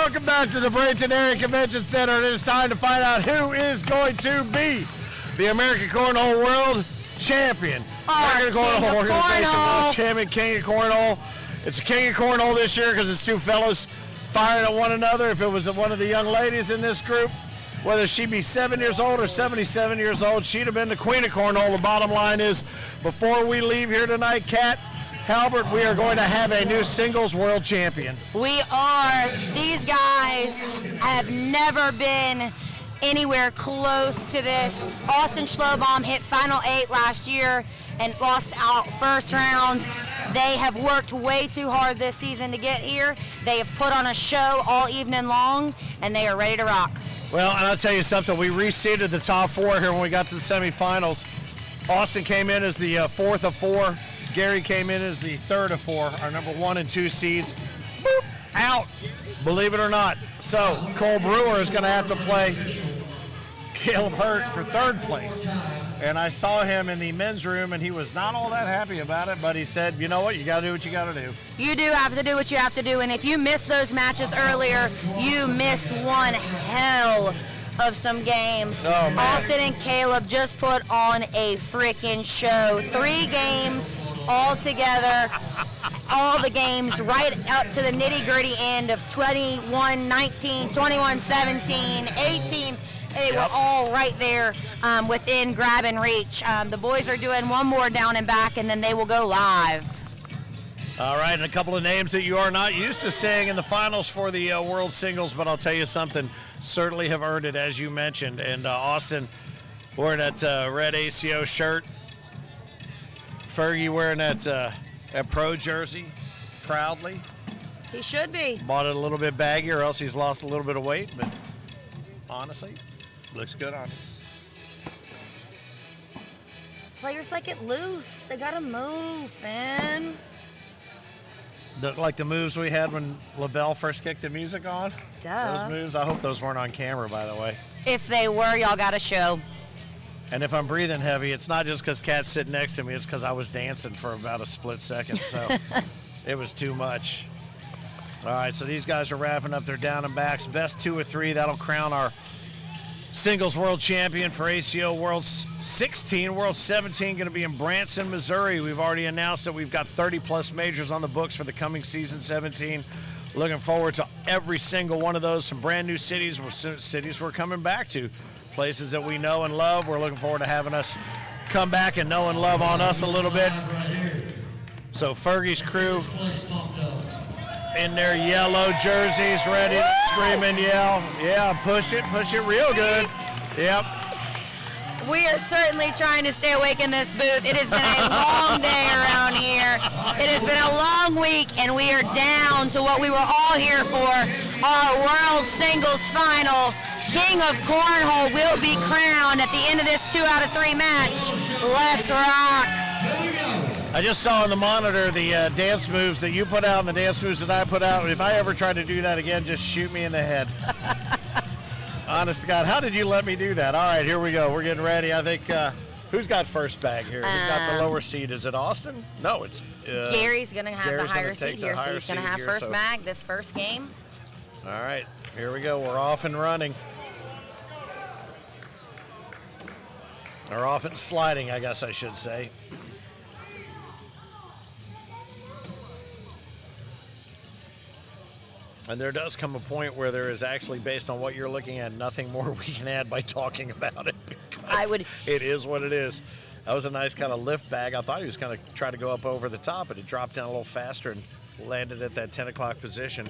Welcome back to the Bradenton Area Convention Center. It is time to find out who is going to be the American Cornhole World Champion. American Cornhole Organization World Champion, King of Cornhole. It's a King of Cornhole this year because it's two fellows firing at one another. If it was one of the young ladies in this group, whether she be 7 years old or 77 years old, she'd have been the Queen of Cornhole. The bottom line is, before we leave here tonight, Kat, Halbert, we are going to have a new singles world champion. We are. These guys have never been anywhere close to this. Austin Schlobohm hit Final 8 last year and lost out first round. They have worked way too hard this season to get here. They have put on a show all evening long, and they are ready to rock. Well, and I'll tell you something. We reseeded the top four here when we got to the semifinals. Austin came in as the fourth of four. Gary came in as the third of four, our number 1 and 2 seeds. Boop, out, believe it or not. So Cole Brewer is going to have to play Caleb Hurt for third place. And I saw him in the men's room, and he was not all that happy about it, but he said, you know what, you got to do what you got to do. You do have to do what you have to do, and if you missed those matches earlier, you missed one hell of some games. Oh, man. Austin and Caleb just put on a freaking show. 3 games all together, all the games right up to the nitty-gritty end of 21-19, 21-17, 18. They were all right there within grab and reach. The boys are doing one more down and back, and then they will go live. All right, and a couple of names that you are not used to seeing in the finals for the World Singles, but I'll tell you something, certainly have earned it, as you mentioned. And Austin wearing that red ACO shirt. Fergie wearing that pro jersey proudly. He should be. Bought it a little bit baggy, or else he's lost a little bit of weight, but honestly, looks good on him. Players like it loose. They gotta move, man. Like the moves we had when LaBelle first kicked the music on? Duh. Those moves, I hope those weren't on camera, by the way. If they were, y'all got to show. And if I'm breathing heavy, it's not just because Kat's sitting next to me, it's because I was dancing for about a split second, so it was too much. All right, so these guys are wrapping up their down and backs. Best 2 or 3, that'll crown our singles world champion for ACO World 16. World 17 going to be in Branson, Missouri. We've already announced that we've got 30-plus majors on the books for the coming season 17. Looking forward to every single one of those. Some brand new cities we're coming back to. Places that we know and love. We're looking forward to having us come back and know and love on us a little bit. So Fergie's crew in their yellow jerseys, ready to scream and yell. Yeah, push it real good. Yep. We are certainly trying to stay awake in this booth. It has been a long day around here. It has been a long week, and we are down to what we were all here for, our World Singles Final. King of Cornhole will be crowned at the end of this 2 out of 3 match. Let's rock. I just saw on the monitor the dance moves that you put out and the dance moves that I put out. If I ever try to do that again, just shoot me in the head. Honest to God, how did you let me do that? All right, here we go. We're getting ready. I think, who's got first bag here? Who's got the lower seat? Is it Austin? No, it's... Gary's going to have the higher seat here, so he's going to have first bag this first game. All right, here we go. We're off and running. Or off and sliding, I guess I should say. And there does come a point where there is actually, based on what you're looking at, nothing more we can add by talking about it. It is what it is. That was a nice kind of lift bag. I thought he was going to try to go up over the top, but it dropped down a little faster and landed at that 10 o'clock position.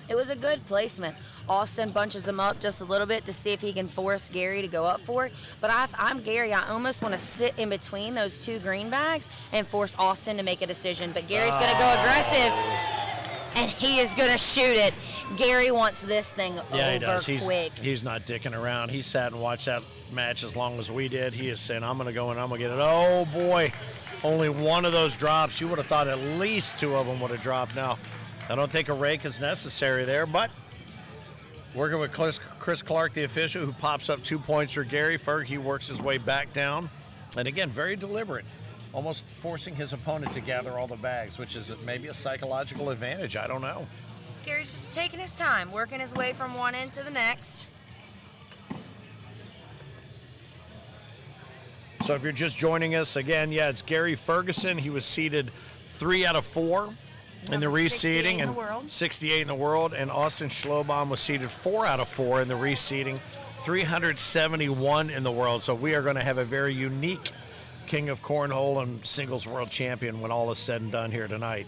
It was a good placement. Austin bunches him up just a little bit to see if he can force Gary to go up for it. But I'm Gary. I almost want to sit in between those 2 green bags and force Austin to make a decision. But Gary's going to go aggressive, and he is going to shoot it. Gary wants this thing over quick. He's not dicking around. He sat and watched that match as long as we did. He is saying, I'm going to go and I'm going to get it. Oh, boy. Only one of those drops. You would have thought at least 2 of them would have dropped. Now, I don't think a rake is necessary there, but working with Chris Clark, the official, who pops up 2 points for Gary. Fergie works his way back down. And again, very deliberate, almost forcing his opponent to gather all the bags, which is maybe a psychological advantage. I don't know. Gary's just taking his time, working his way from one end to the next. So if you're just joining us, again, yeah, it's Gary Ferguson. He was seeded 3 out of 4 in the reseeding and 68 in the world. And Austin Schlobohm was seeded 4 out of 4 in the reseeding, 371 in the world. So we are going to have a very unique King of Cornhole and Singles World Champion when all is said and done here tonight.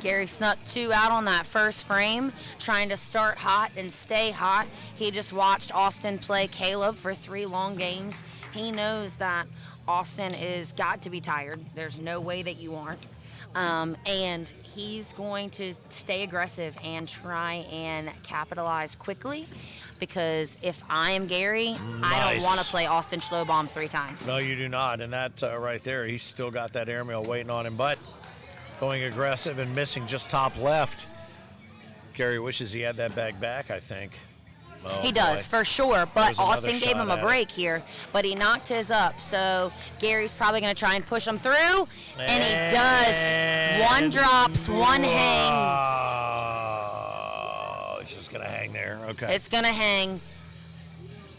Gary snuck 2 out on that first frame, trying to start hot and stay hot. He just watched Austin play Caleb for 3 long games. He knows that Austin is got to be tired. There's no way that you aren't. And he's going to stay aggressive and try and capitalize quickly, because if I am Gary, I don't want to play Austin Schlobohm 3 times. No, you do not. And that right there, he's still got that airmail waiting on him. But going aggressive and missing just top left. Gary wishes he had that bag back, I think. Oh, he does, for sure. But Austin gave him a break it. here. But he knocked his up. So Gary's probably going to try and push him through. And he does. 1 drops, 1 hangs. Oh, it's just going to hang there. Okay. It's going to hang.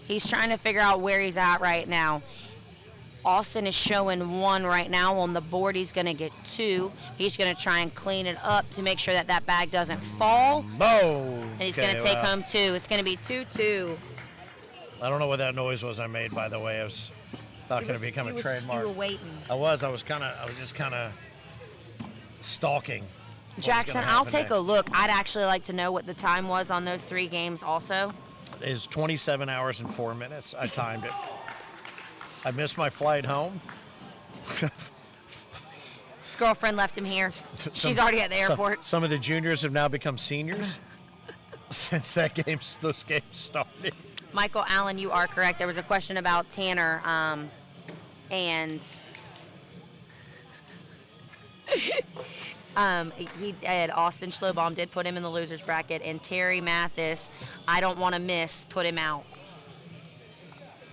He's trying to figure out where he's at right now. Austin is showing 1 right now on the board. He's going to get 2. He's going to try and clean it up to make sure that that bag doesn't fall. Boom. And he's going to take home 2. It's going to be 2-2. I don't know what that noise was I made, by the way. I was not going to become a trademark. You were waiting. I was just kind of stalking. Jackson, I'll take a look. I'd actually like to know what the time was on those 3 games also. It is 27 hours and 4 minutes. I timed it. I missed my flight home. His girlfriend left him here. She's already at the airport. Some of the juniors have now become seniors since those games started. Michael Allen, you are correct. There was a question about Tanner, and Austin Schlobohm did put him in the losers bracket, and Terry Mathis, I don't want to miss, put him out.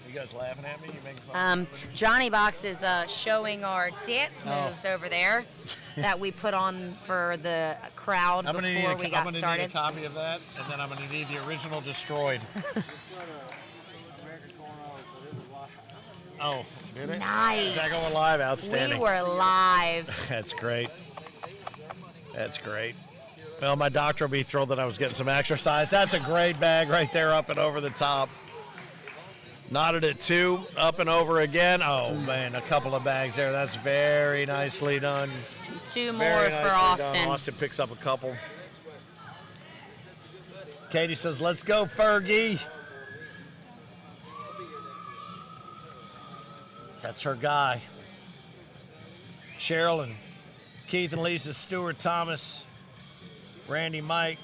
You guys laughing at me? You making fun? Johnny Box is showing our dance moves over there that we put on for the crowd before we got started. I'm going to need a copy of that, and then I'm going to need the original destroyed. Oh, did it? Nice. Is that going live? Outstanding. We were live. That's great. That's great. Well, my doctor will be thrilled that I was getting some exercise. That's a great bag right there, up and over the top. Knotted at 2, up and over again. Oh, man, a couple of bags there. That's very nicely done. 2 more for Austin. Austin picks up a couple. Katie says, let's go, Fergie. That's her guy. Cheryl and Keith and Lisa, Stewart, Thomas, Randy, Mike.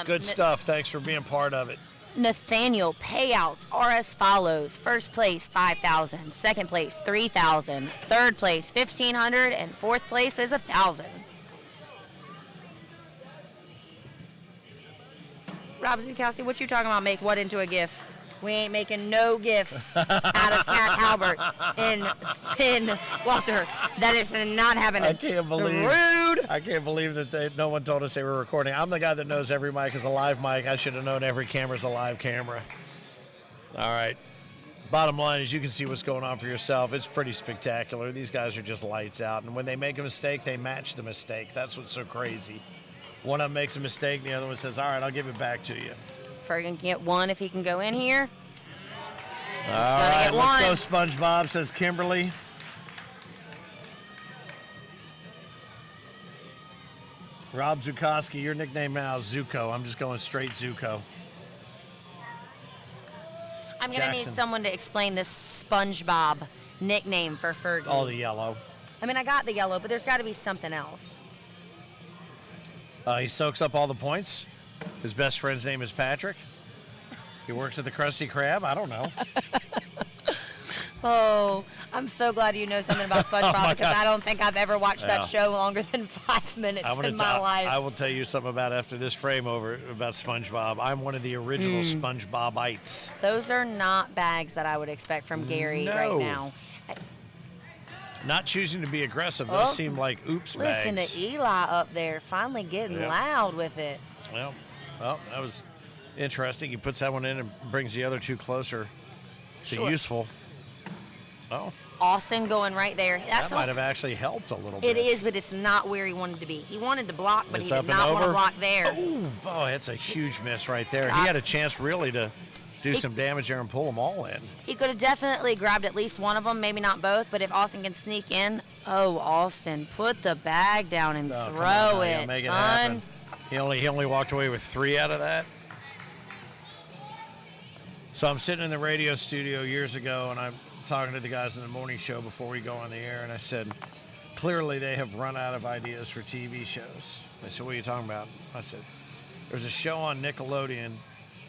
Good stuff. Thanks for being part of it. Nathaniel, payouts are as follows. First place, $5,000. Second place, $3,000. Third place, $1,500. And fourth place is $1,000. Rob Zukowski, what you talking about? Make what into a gift? We ain't making no gifts out of Cat Halbert in Finn Walter. That is not happening. I can't believe. Rude. I can't believe that no one told us they were recording. I'm the guy that knows every mic is a live mic. I should have known every camera is a live camera. All right. Bottom line is you can see what's going on for yourself. It's pretty spectacular. These guys are just lights out. And when they make a mistake, they match the mistake. That's what's so crazy. One of them makes a mistake, the other one says, all right, I'll give it back to you. Ferguson can get 1 if he can go in here. All right, let's go, SpongeBob, says Kimberly. Rob Zukowski, your nickname now is Zuko. I'm just going straight Zuko. I'm going to need someone to explain this SpongeBob nickname for Fergie. Oh, the yellow. I mean, I got the yellow, but there's got to be something else. He soaks up all the points. His best friend's name is Patrick. He works at the Krusty Krab. I don't know. Oh, I'm so glad you know something about SpongeBob because I don't think I've ever watched that show longer than 5 minutes in my life. I will tell you something about after this frame over about SpongeBob. I'm one of the original SpongeBobites. Those are not bags that I would expect from Gary right now. not choosing to be aggressive. Those seem like oops Listen bags. to Eli up there, finally getting loud with it. Well, that was interesting. He puts that one in and brings the other two closer to useful. Oh. Austin going right there. That might have actually helped a little bit. It is, but it's not where he wanted to be. He wanted to block, but It's he did not want to block there. Oh, that's a huge miss right there. He had a chance really to do some damage there and pull them all in. He could have definitely grabbed at least one of them, maybe not both, but if Austin can sneak in, Austin, put the bag down and throw it, make son. It happen. He only walked away with 3 out of that. So I'm sitting in the radio studio years ago, and I'm talking to the guys in the morning show before we go on the air, and I said, clearly they have run out of ideas for TV shows. They said, what are you talking about? I said, there's a show on Nickelodeon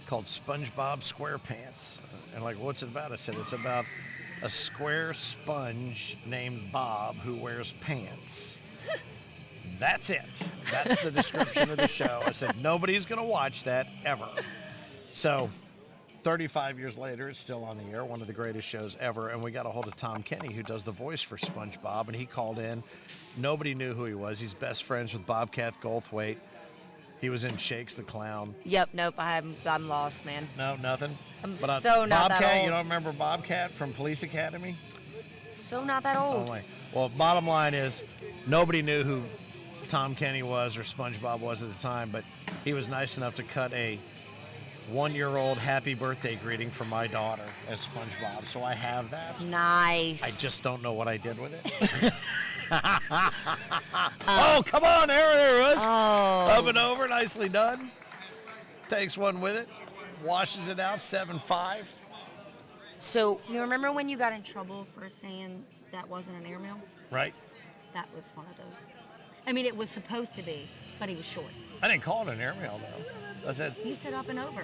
called SpongeBob SquarePants. And like, what's it about? I said, it's about a square sponge named Bob who wears pants. That's it. That's the description of the show. I said, nobody's going to watch that ever. So 35 years later, it's still on the air, one of the greatest shows ever, and we got a hold of Tom Kenny, who does the voice for SpongeBob, and he called in. Nobody knew who he was. He's best friends with Bobcat Goldthwait. He was in Shakes the Clown. Yep, nope, I'm lost, man. No, nothing? I'm but, so not Bobcat, that old. You don't remember Bobcat from Police Academy? So not that old. Oh, my. Well, bottom line is, nobody knew who Tom Kenny was or SpongeBob was at the time, but he was nice enough to cut a 1-year-old happy birthday greeting for my daughter as SpongeBob. So I have that. Nice. I just don't know what I did with it. Oh, come on. There it was. Oh. Up and over. Nicely done. Takes one with it. Washes it out. 7-5. So you remember when you got in trouble for saying that wasn't an airmail? Right. That was one of those. I mean, it was supposed to be, but he was short. I didn't call it an airmail, though. I said, You said up and over.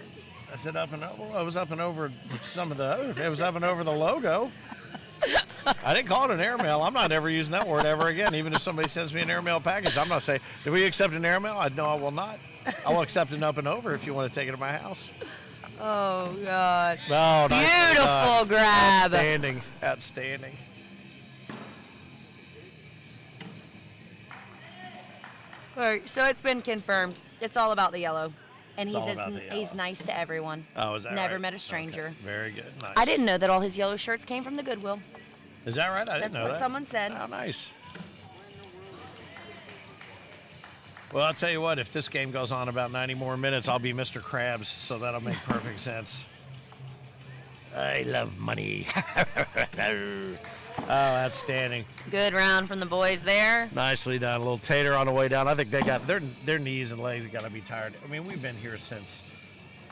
I said up and over. Well, it was up and over some of the other. It was up and over the logo. I didn't call it an airmail. I'm not ever using that word ever again. Even if somebody sends me an airmail package, I'm not saying, do we accept an airmail? No, I will not. I will accept an up and over if you want to take it to my house. Oh, God. Oh, beautiful grab. Outstanding. Outstanding. All right, so it's been confirmed. It's all about the yellow. And It's he's nice to everyone. Oh, is that Never right? met a stranger. Okay. Very good. Nice. I didn't know that all his yellow shirts came from the Goodwill. Is that right? I didn't know that. That's what someone said. Oh, nice. Well, I'll tell you what, if this game goes on about 90 more minutes, I'll be Mr. Krabs, so that'll make perfect sense. I love money. Oh, outstanding. Good round from the boys there. Nicely done. A little tater on the way down. I think they got their knees and legs got to be tired. I mean, we've been here since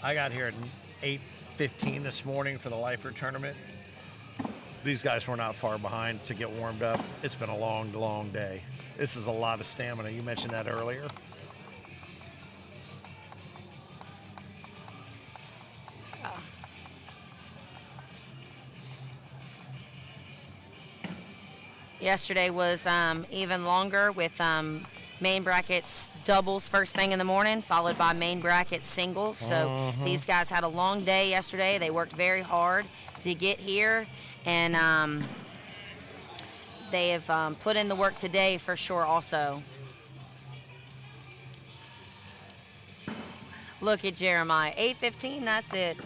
I got here at 8:15 this morning for the Lifer tournament. These guys were not far behind to get warmed up. It's been a long, long day. This is a lot of stamina. You mentioned that earlier. Yesterday was even longer with main brackets doubles first thing in the morning, followed by main brackets singles. So these guys had a long day yesterday. They worked very hard to get here, and they have put in the work today for sure also. Look at Jeremiah. 8:15, that's it.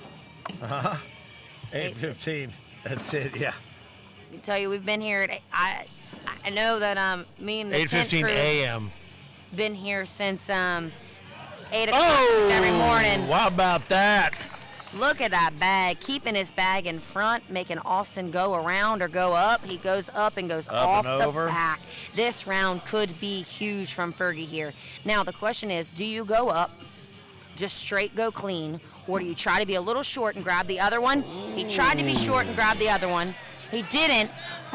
8:15. That's it, yeah. I tell you, we've been here at, I know that me and the 8:15 crew a.m. been here since 8 o'clock every morning. How about that? Look at that bag, keeping his bag in front, making Austin go around or go up. He goes up and goes off and over. the back. This round could be huge from Fergie here. Now the question is, do you go up, just straight go clean, or do you try to be a little short and grab the other one? He tried to be short and grab the other one. He didn't,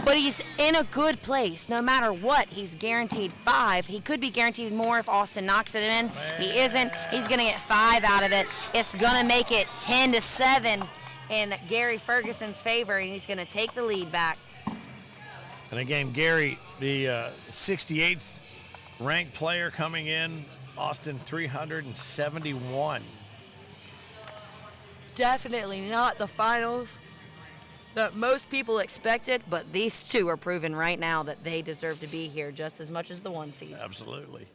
but he's in a good place. No matter what, he's guaranteed 5. He could be guaranteed more if Austin knocks it in. He isn't. He's going to get 5 out of it. It's going to make it 10-7 in Gary Ferguson's favor, and he's going to take the lead back. And again, Gary, the 68th ranked player coming in, Austin 371. Definitely not the finals. that most people expected, but these two are proving right now that they deserve to be here just as much as the 1 seed. Absolutely.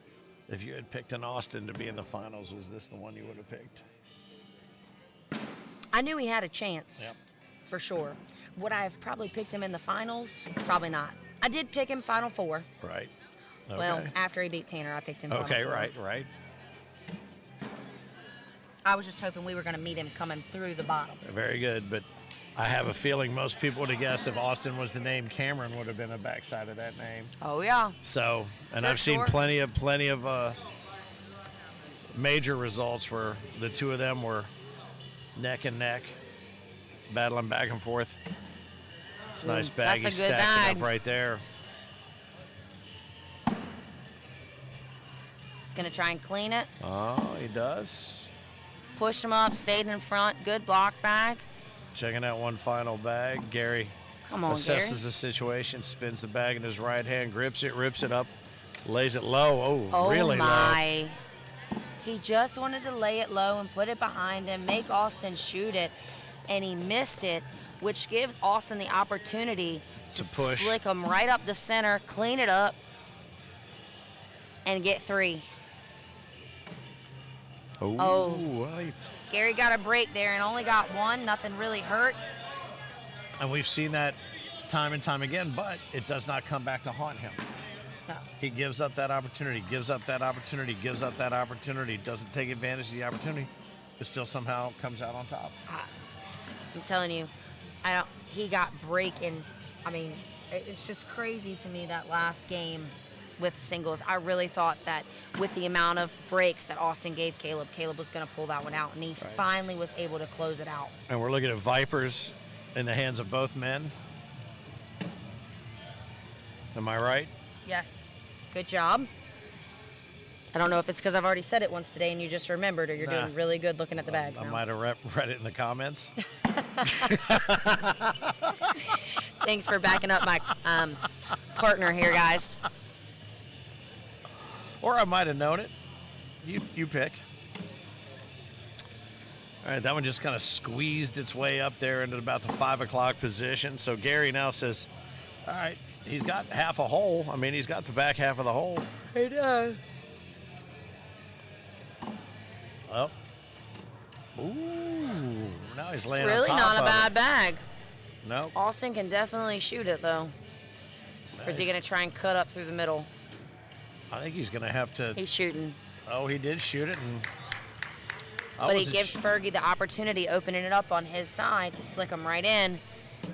If you had picked an Austin to be in the finals, was this the one you would have picked? I knew he had a chance, Yep. for sure. Would I have probably picked him in the finals? Probably not. I did pick him Final Four. Right. Okay. Well, after he beat Tanner, I picked him Final Okay, Four. right. I was just hoping we were going to meet him coming through the bottom. Very good, but I have a feeling most people would have guessed if Austin was the name, Cameron would have been a backside of that name. Oh, yeah. So, and For I've seen sure. plenty of major results where the two of them were neck and neck, battling back and forth. It's a nice bag. That's He a good stacks bag. it up right there. He's going to try and clean it. Oh, he does. Pushed him up, stayed in front. Good block bag. Checking out one final bag. Gary Come on, assesses Gary. the situation, spins the bag in his right hand, grips it, rips it up, lays it low. Oh, Really low. my. He just wanted to lay it low and put it behind him, make Austin shoot it, and he missed it, which gives Austin the opportunity to push. slick him right up the center, clean it up, and get 3. Oh. Well, Gary got a break there and only got 1. Nothing really hurt. and we've seen that time and time again, but it does not come back to haunt him. No. He gives up that opportunity, doesn't take advantage of the opportunity, but still somehow comes out on top. I'm telling you, he got breaking. I mean, it's just crazy to me that last game with singles. I really thought that with the amount of breaks that Austin gave Caleb was going to pull that one out, and he finally was able to close it out. And we're looking at Vipers in the hands of both men. Am I right? Yes, good job. I don't know if it's because I've already said it once today and you just remembered, or you're Nah. doing really good looking at the bags I now. might have read it in the comments. Thanks for backing up my partner here, guys. Or I might have known it. You pick. All right, that one just kind of squeezed its way up there into about the 5 o'clock position. So Gary now says, all right, he's got half a hole. I mean, he's got the back half of the hole. He does. Oh. Ooh. Now he's It's laying really on top not a of bad it. bag. No. Austin can definitely shoot it, though. Or is he going to try and cut up through the middle? I think he's going to have to. He's shooting. Oh, he did shoot it. And But he gives Fergie the opportunity, opening it up on his side to slick him right in.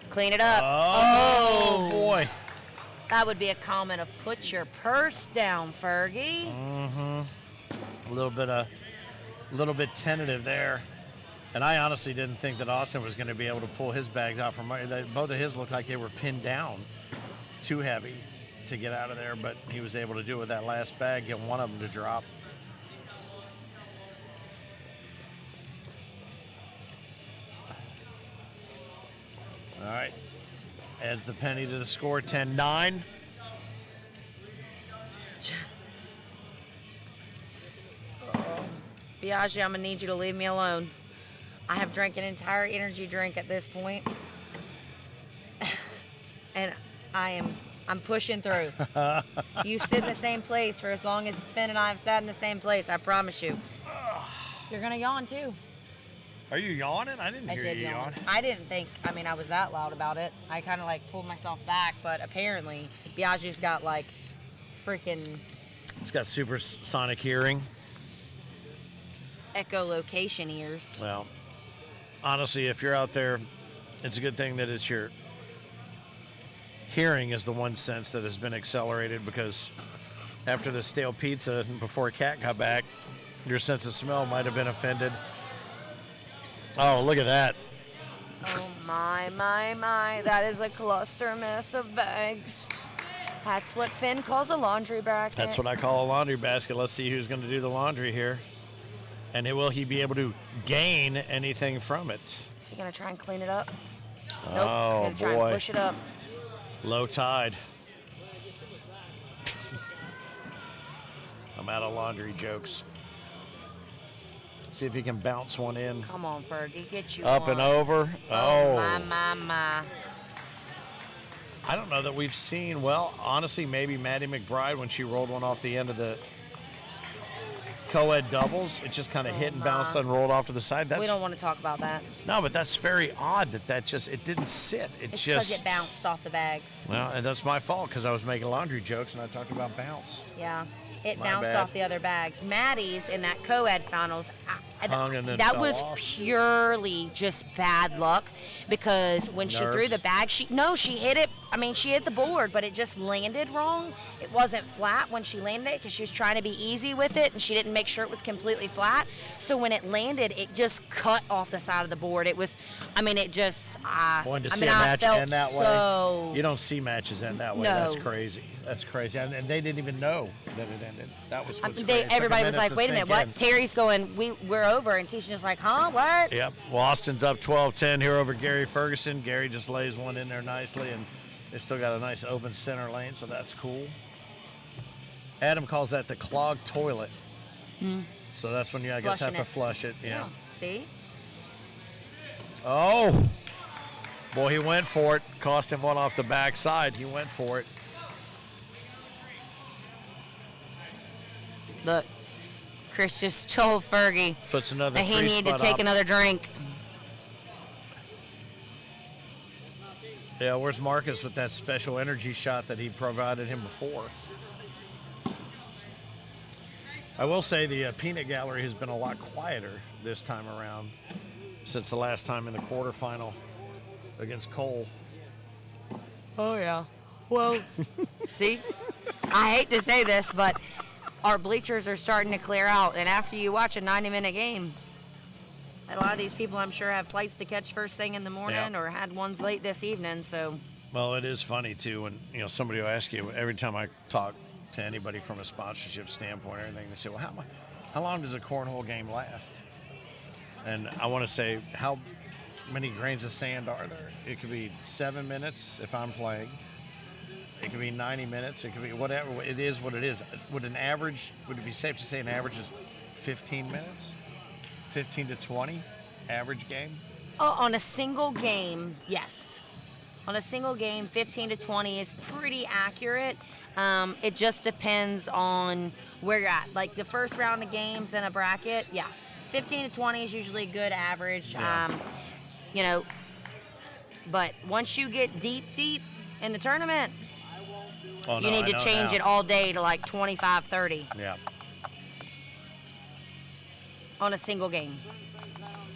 Clean it up. Oh, boy. That would be a comment of put your purse down, Fergie. A little bit tentative there. And I honestly didn't think that Austin was going to be able to pull his bags out from both of his looked like they were pinned down too heavy to get out of there, but he was able to do it with that last bag, get one of them to drop. All right. Adds the penny to the score, 10-9. Biaggi, I'm going to need you to leave me alone. I have drank an entire energy drink at this point. And I'm pushing through. You sit in the same place for as long as Finn and I have sat in the same place, I promise you. You're going to yawn too. Are you yawning? I didn't I hear did you yawn. yawn. I didn't think, I was that loud about it. I kind of pulled myself back, but apparently Biaggi's got freaking It's got supersonic hearing. echolocation ears. Well, honestly, if you're out there, it's a good thing that it's your hearing is the one sense that has been accelerated, because after the stale pizza before Kat got back, your sense of smell might have been offended. Oh, look at that. Oh my. That is a cluster mess of bags. That's what Finn calls a laundry bracket. That's what I call a laundry basket. Let's see who's going to do the laundry here. And will he be able to gain anything from it? Is he going to try and clean it up? Nope. Oh, Going to try boy. and push it up. Low tide. I'm out of laundry jokes. See if he can bounce one in. Come on, Fergie, get you Up one. and over. Oh. My. I don't know that we've seen, well, honestly, maybe Maddie McBride when she rolled one off the end of the co-ed doubles. It just kind of hit and bounced and rolled off to the side. We don't want to talk about that. No, but that's very odd that it didn't sit. It's because it bounced off the bags. Well, and that's my fault because I was making laundry jokes and I talked about bounce. Yeah, it My bounced bad. off the other bags. Maddie's in that co-ed finals, Hung and then that fell was off. purely just bad luck because when she threw the bag, she hit it. I mean, she hit the board, but it just landed wrong. It wasn't flat when she landed it because she was trying to be easy with it, and she didn't make sure it was completely flat. So when it landed, it just cut off the side of the board. It was, it just. Wanted to I see mean, a I match felt end that so. way. You don't see matches end that way. No. That's crazy. That's crazy. And they didn't even know that it ended. That was what's crazy. Everybody was like, wait a minute, what? In. Terry's going, we're over. And Tisha's like, huh, what? Yep. Well, Austin's up 12-10 here over Gary Ferguson. Gary just lays one in there nicely, and they still got a nice open center lane, so that's cool. Adam calls that the clogged toilet. So that's when you, I guess, have to flush it. Yeah. See? Oh. Boy, he went for it. Cost him one off the backside. He went for it. Look, Chris just told Fergie Puts another that he free needed to spot take up. another drink. Yeah, where's Marcus with that special energy shot that he provided him before? I will say the peanut gallery has been a lot quieter this time around since the last time in the quarterfinal against Cole. Oh, yeah. Well, see, I hate to say this, but our bleachers are starting to clear out. And after you watch a 90-minute game, a lot of these people, I'm sure, have flights to catch first thing in the morning or had ones late this evening. So, well, it is funny, too, when somebody will ask you, every time I talk to anybody from a sponsorship standpoint or anything, they say, well, how long does a cornhole game last? And I want to say, how many grains of sand are there? It could be 7 minutes if I'm playing. It could be 90 minutes. It could be whatever. It is what it is. Would it be safe to say an average is 15 minutes? 15 to 20 average game? on a single game, yes. On a single game, 15 to 20 is pretty accurate. It just depends on where you're at. Like the first round of games in a bracket, 15 to 20 is usually a good average. Yeah. But once you get deep in the tournament, you need to I know change now. it all day to like 25, 30 Yeah. on a single game.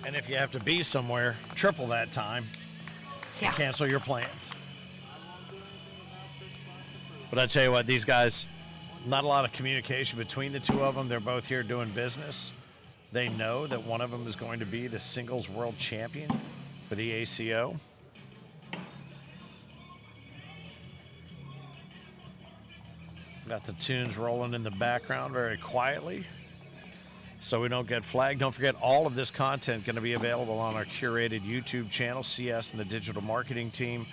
And if you have to be somewhere, triple that time. Yeah. Cancel your plans. But I tell you what, these guys, not a lot of communication between the two of them. They're both here doing business. They know that one of them is going to be the singles world champion for the ACO. Got the tunes rolling in the background very quietly so we don't get flagged. Don't forget, all of this content going to be available on our curated YouTube channel. CS and the digital marketing team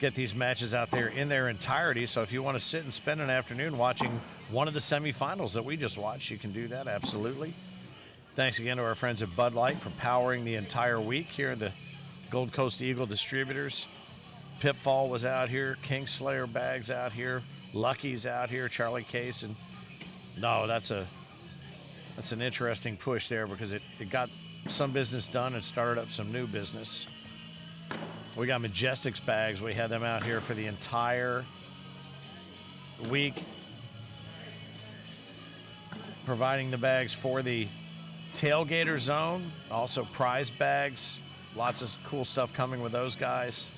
get these matches out there in their entirety. So if you want to sit and spend an afternoon watching one of the semifinals that we just watched, you can do that, absolutely. Thanks again to our friends at Bud Light for powering the entire week here at the Gold Coast Eagle Distributors. Pitfall was out here, Kingslayer Bags out here, Lucky's out here, Charlie Case, and no, that's an interesting push there because it got some business done and started up some new business. We got Majestic's bags. We had them out here for the entire week, providing the bags for the tailgater zone, also prize bags. Lots of cool stuff coming with those guys.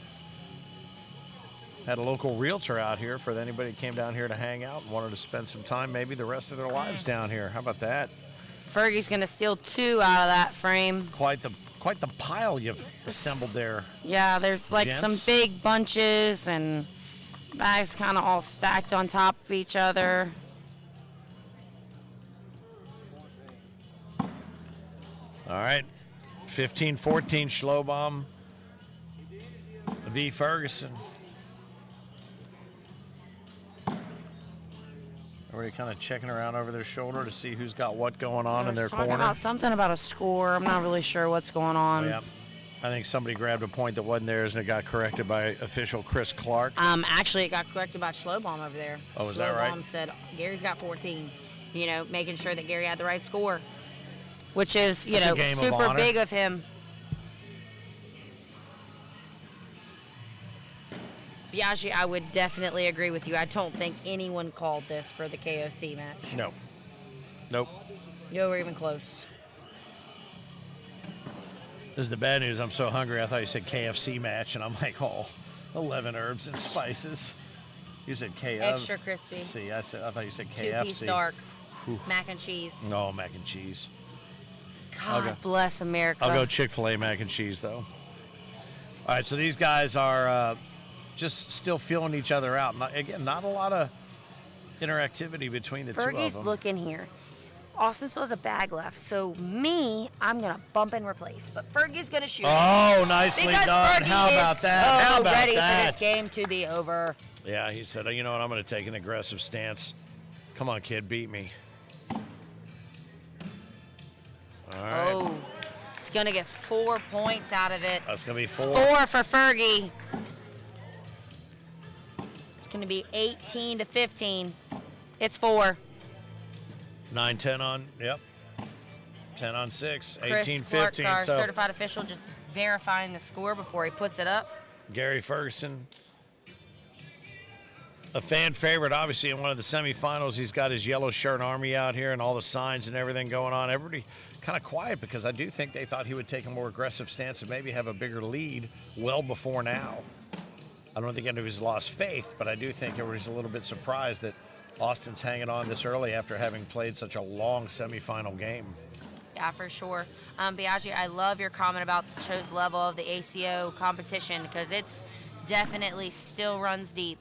Had a local realtor out here for anybody that came down here to hang out and wanted to spend some time, maybe the rest of their lives down here. How about that? Fergie's going to steal 2 out of that frame. Quite the pile you've assembled there. Yeah, there's like Gents. some big bunches and bags kind of all stacked on top of each other. All right, 15-14 Schlobohm v. Ferguson. Everybody kind of checking around over their shoulder to see who's got what going on in their talking corner. about something about a score. I'm not really sure what's going on. Yeah. I think somebody grabbed a point that wasn't theirs and it got corrected by official Chris Clark. Actually, it got corrected by Schlobohm over there. Oh, is that right? Schlobohm said Gary's got 14. You know, making sure that Gary had the right score, which is, super big of him. Biaggi, I would definitely agree with you. I don't think anyone called this for the KOC match. No. Nope. You were even close. This is the bad news. I'm so hungry. I thought you said KFC match, and I'm like, 11 herbs and spices. You said KFC. Extra crispy. See, I thought you said KFC. 2-piece dark. Mac and cheese. No, mac and cheese. God bless America. I'll go Chick-fil-A mac and cheese, though. All right, so these guys are just still feeling each other out. Not a lot of interactivity between the two of them. Fergie's looking here. Austin still has a bag left, so I'm going to bump and replace. But Fergie's going to shoot. Oh, nicely done. Fergie How about that? How about ready that? for this game to be over. Yeah, he said, you know what, I'm going to take an aggressive stance. Come on, kid, beat me. All right. Oh, he's going to get 4 points out of it. That's going to be 4. 4 for Fergie. It's going to be 18-15. It's 4. 9-10 on, yep. 10 on 6, Chris 18-15. Clark, our So certified official, just verifying the score before he puts it up. Gary Ferguson, a fan favorite, obviously, in one of the semifinals. He's got his yellow shirt army out here and all the signs and everything going on. Everybody kind of quiet because I do think they thought he would take a more aggressive stance and maybe have a bigger lead well before now. I don't think anybody's lost faith, but I do think everybody's a little bit surprised that Austin's hanging on this early after having played such a long semifinal game. Yeah, for sure. Biaggi, I love your comment about shows the level of the ACO competition because it's definitely still runs deep.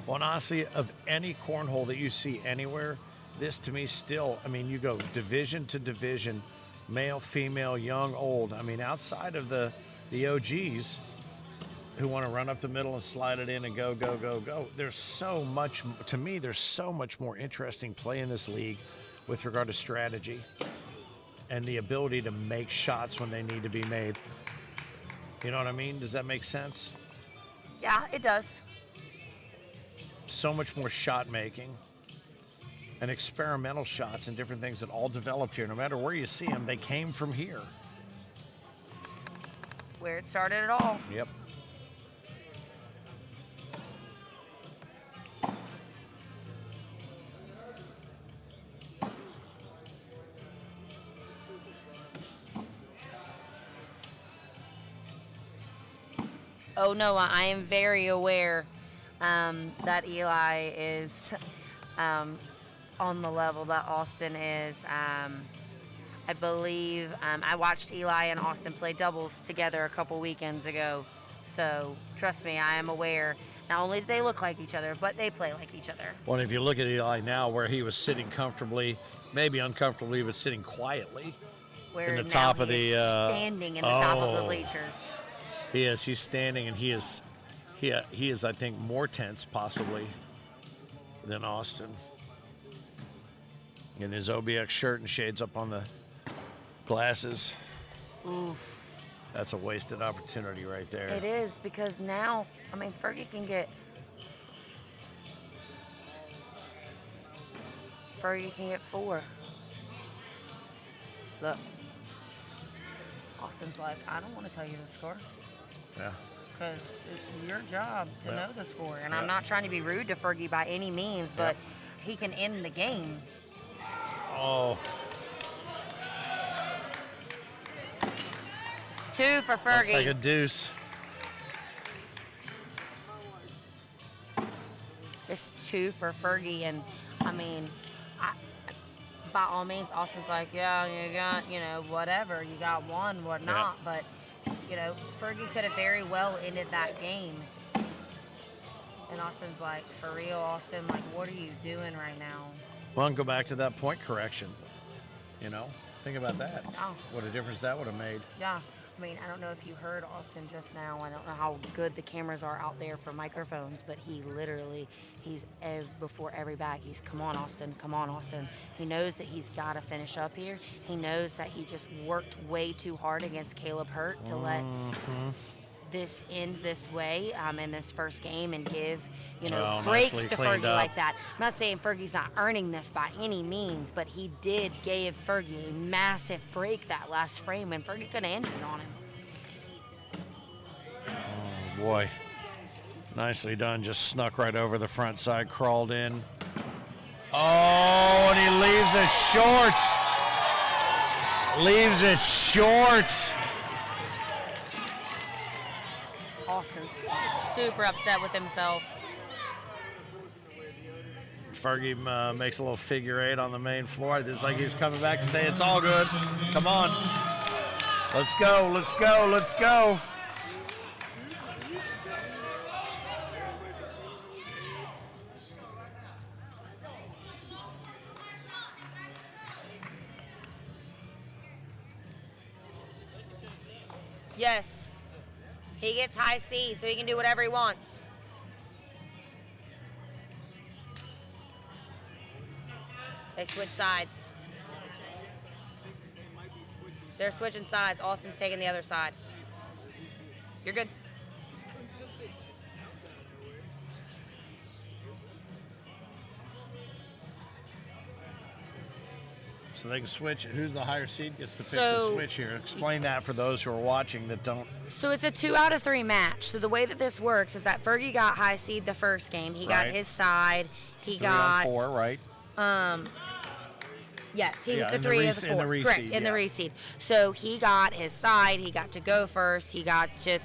Well, and honestly, of any cornhole that you see anywhere, this to me still, you go division to division, male, female, young, old. Outside of the OGs who want to run up the middle and slide it in and go, go, go, go. There's so much, to me, there's so much more interesting play in this league with regard to strategy and the ability to make shots when they need to be made. You know what I mean? Does that make sense? Yeah, it does. So much more shot making and experimental shots and different things that all developed here. No matter where you see them, they came from here. Where it started it all. Yep. Oh, no, I am very aware that Eli is on the level that Austin is. I believe I watched Eli and Austin play doubles together a couple weekends ago. So trust me, I am aware. Not only do they look like each other, but they play like each other. Well, if you look at Eli now, where he was sitting comfortably, maybe uncomfortably, but sitting quietly Where in the now top of he the is standing in the top of the bleachers. He is. He's standing, and he is, I think, more tense possibly than Austin. In his OBX shirt and shades up on the glasses. Oof. That's a wasted opportunity right there. It is, because now, Fergie can get 4. Look. Austin's like, I don't want to tell you the score. Yeah. Because it's your job to know the score. And I'm not trying to be rude to Fergie by any means, but he can end the game. Oh. It's 2 for Fergie. Looks like a deuce. It's 2 for Fergie. And, by all means, Austin's like, yeah, you got, whatever. You got 1, whatnot. Yeah. But, Fergie could have very well ended that game. And Austin's like, for real, Austin, what are you doing right now? Well, and go back to that point correction. Think about that. Oh. What a difference that would have made. Yeah. I mean, I don't know if you heard Austin just now. I don't know how good the cameras are out there for microphones, but he literally, before every bag, he's, come on, Austin, come on, Austin. He knows that he's got to finish up here. He knows that he just worked way too hard against Caleb Hurt to let this end this way in this first game and give, breaks to Fergie like that. I'm not saying Fergie's not earning this by any means, but he gave Fergie a massive break that last frame, and Fergie could have ended it on him. Oh, boy. Nicely done. Just snuck right over the front side, crawled in. Oh, and he leaves it short. Leaves it short. Austin's super upset with himself. Fergie makes a little figure eight on the main floor. It's like he was coming back to say, it's all good. Come on. Let's go, let's go, let's go. Yes. He gets high seed, so he can do whatever he wants. They switch sides. They're switching sides. Austin's taking the other side. You're good. So they can switch. Who's the higher seed gets to pick the switch here. Explain that for those who are watching that don't. So it's a 2 out of 3 match. So the way that this works is that Fergie got high seed the first game. He got his side. He 3 got on 4, right? Yes, he was the 3 of the 4. Correct, in the reseed. So he got his side. He got to go first. He got to,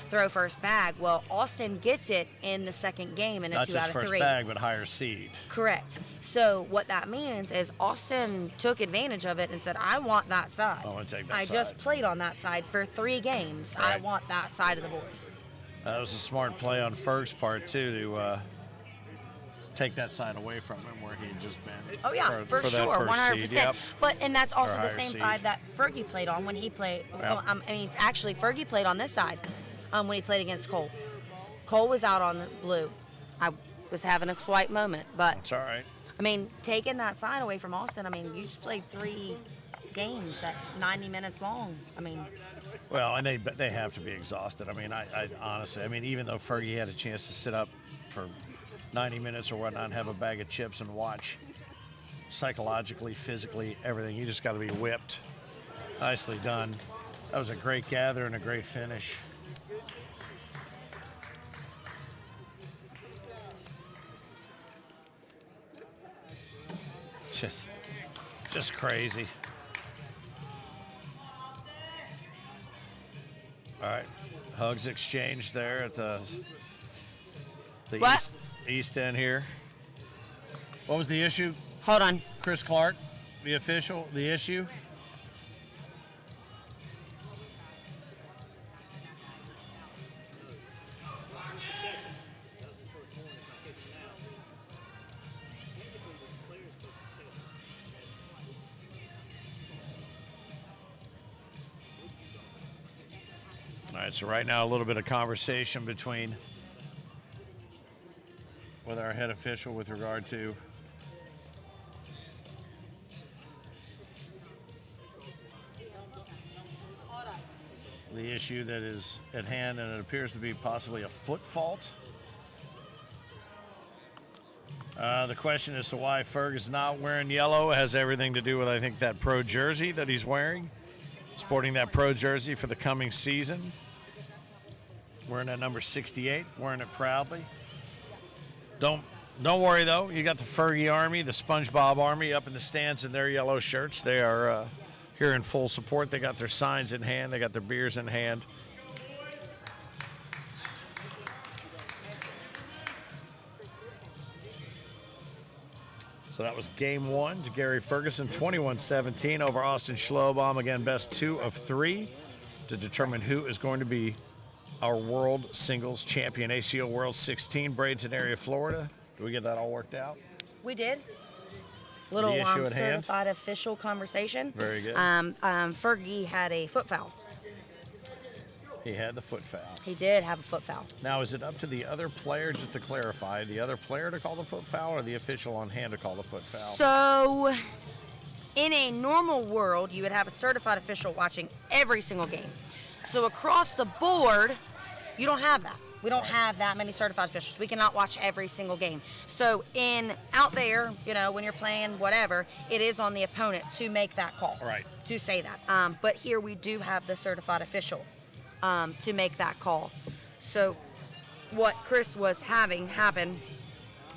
throw first bag. Well, Austin gets it in the second game in a 2 out of 3. Not just first bag, but higher seed. Correct. So what that means is Austin took advantage of it and said, I want that side. I want to take that side. I just played on that side for 3 games. Right. I want that side of the board. That was a smart play on Ferg's part, too, to take that side away from him where he had just been. Oh, yeah, for sure, 100%. Yep. And that's also the same side that Fergie played on when he played. Yep. Well, actually, Fergie played on this side when he played against Cole. Cole was out on the blue. I was having a swipe moment, but. It's all right. Taking that side away from Austin, you just played 3 games at 90 minutes long. Well, and they have to be exhausted. I honestly, even though Fergie had a chance to sit up for 90 minutes or whatnot and have a bag of chips and watch psychologically, physically, everything, you just got to be whipped. Nicely done. That was a great gather and a great finish. Just crazy. All right, hugs exchanged there at the east end here. What was the issue? Hold on. Chris Clark, the official, the issue. All right, so right now a little bit of conversation with our head official with regard to the issue that is at hand, and it appears to be possibly a foot fault. The question as to why Ferg is not wearing yellow has everything to do with, I think, that pro jersey that he's wearing. Sporting that pro jersey for the coming season. Wearing that number 68, wearing it proudly. Don't worry, though. You got the Fergie Army, the SpongeBob Army up in the stands in their yellow shirts. They are here in full support. They got their signs in hand. They got their beers in hand. So that was game 1 to Gary Ferguson, 21-17 over Austin Schlobohm. Again, best 2 of 3 to determine who is going to be our World Singles Champion, ACO World 16, Bradenton area, Florida. Did we get that all worked out? We did. Little certified official conversation. Very good. Fergie had a foot foul. He had the foot foul. He did have a foot foul. Now, is it up to the other player, just to clarify, the other player to call the foot foul or the official on hand to call the foot foul? So, in a normal world, you would have a certified official watching every single game. So across the board, you don't have that. We don't have that many certified officials. We cannot watch every single game. So out there, when you're playing whatever, it is on the opponent to make that call. Right. To say that. But here we do have the certified official to make that call. So what Chris was having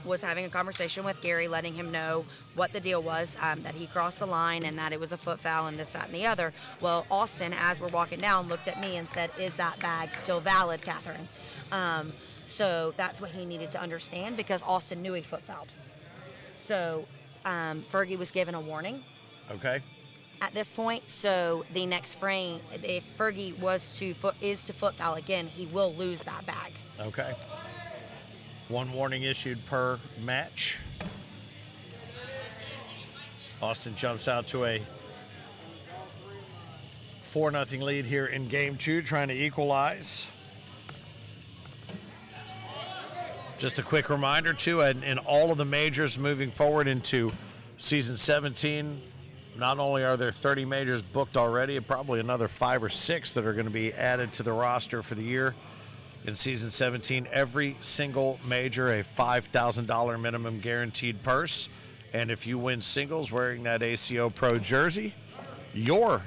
a conversation with Gary, letting him know what the deal was, that he crossed the line and that it was a foot foul and this, that, and the other. Well, Austin, as we're walking down, looked at me and said, "Is that bag still valid, Catherine?" So that's what he needed to understand, because Austin knew he foot fouled. So Fergie was given a warning. Okay. At this point, so the next frame, if Fergie is to foot foul again, he will lose that bag. Okay. One warning issued per match. Austin jumps out to a 4-0 lead here in game 2, trying to equalize. Just a quick reminder, too, in all of the majors moving forward into season 17, not only are there 30 majors booked already, probably another 5 or 6 that are going to be added to the roster for the year. In season 17, every single major, a $5,000 minimum guaranteed purse. And if you win singles wearing that ACO Pro jersey, your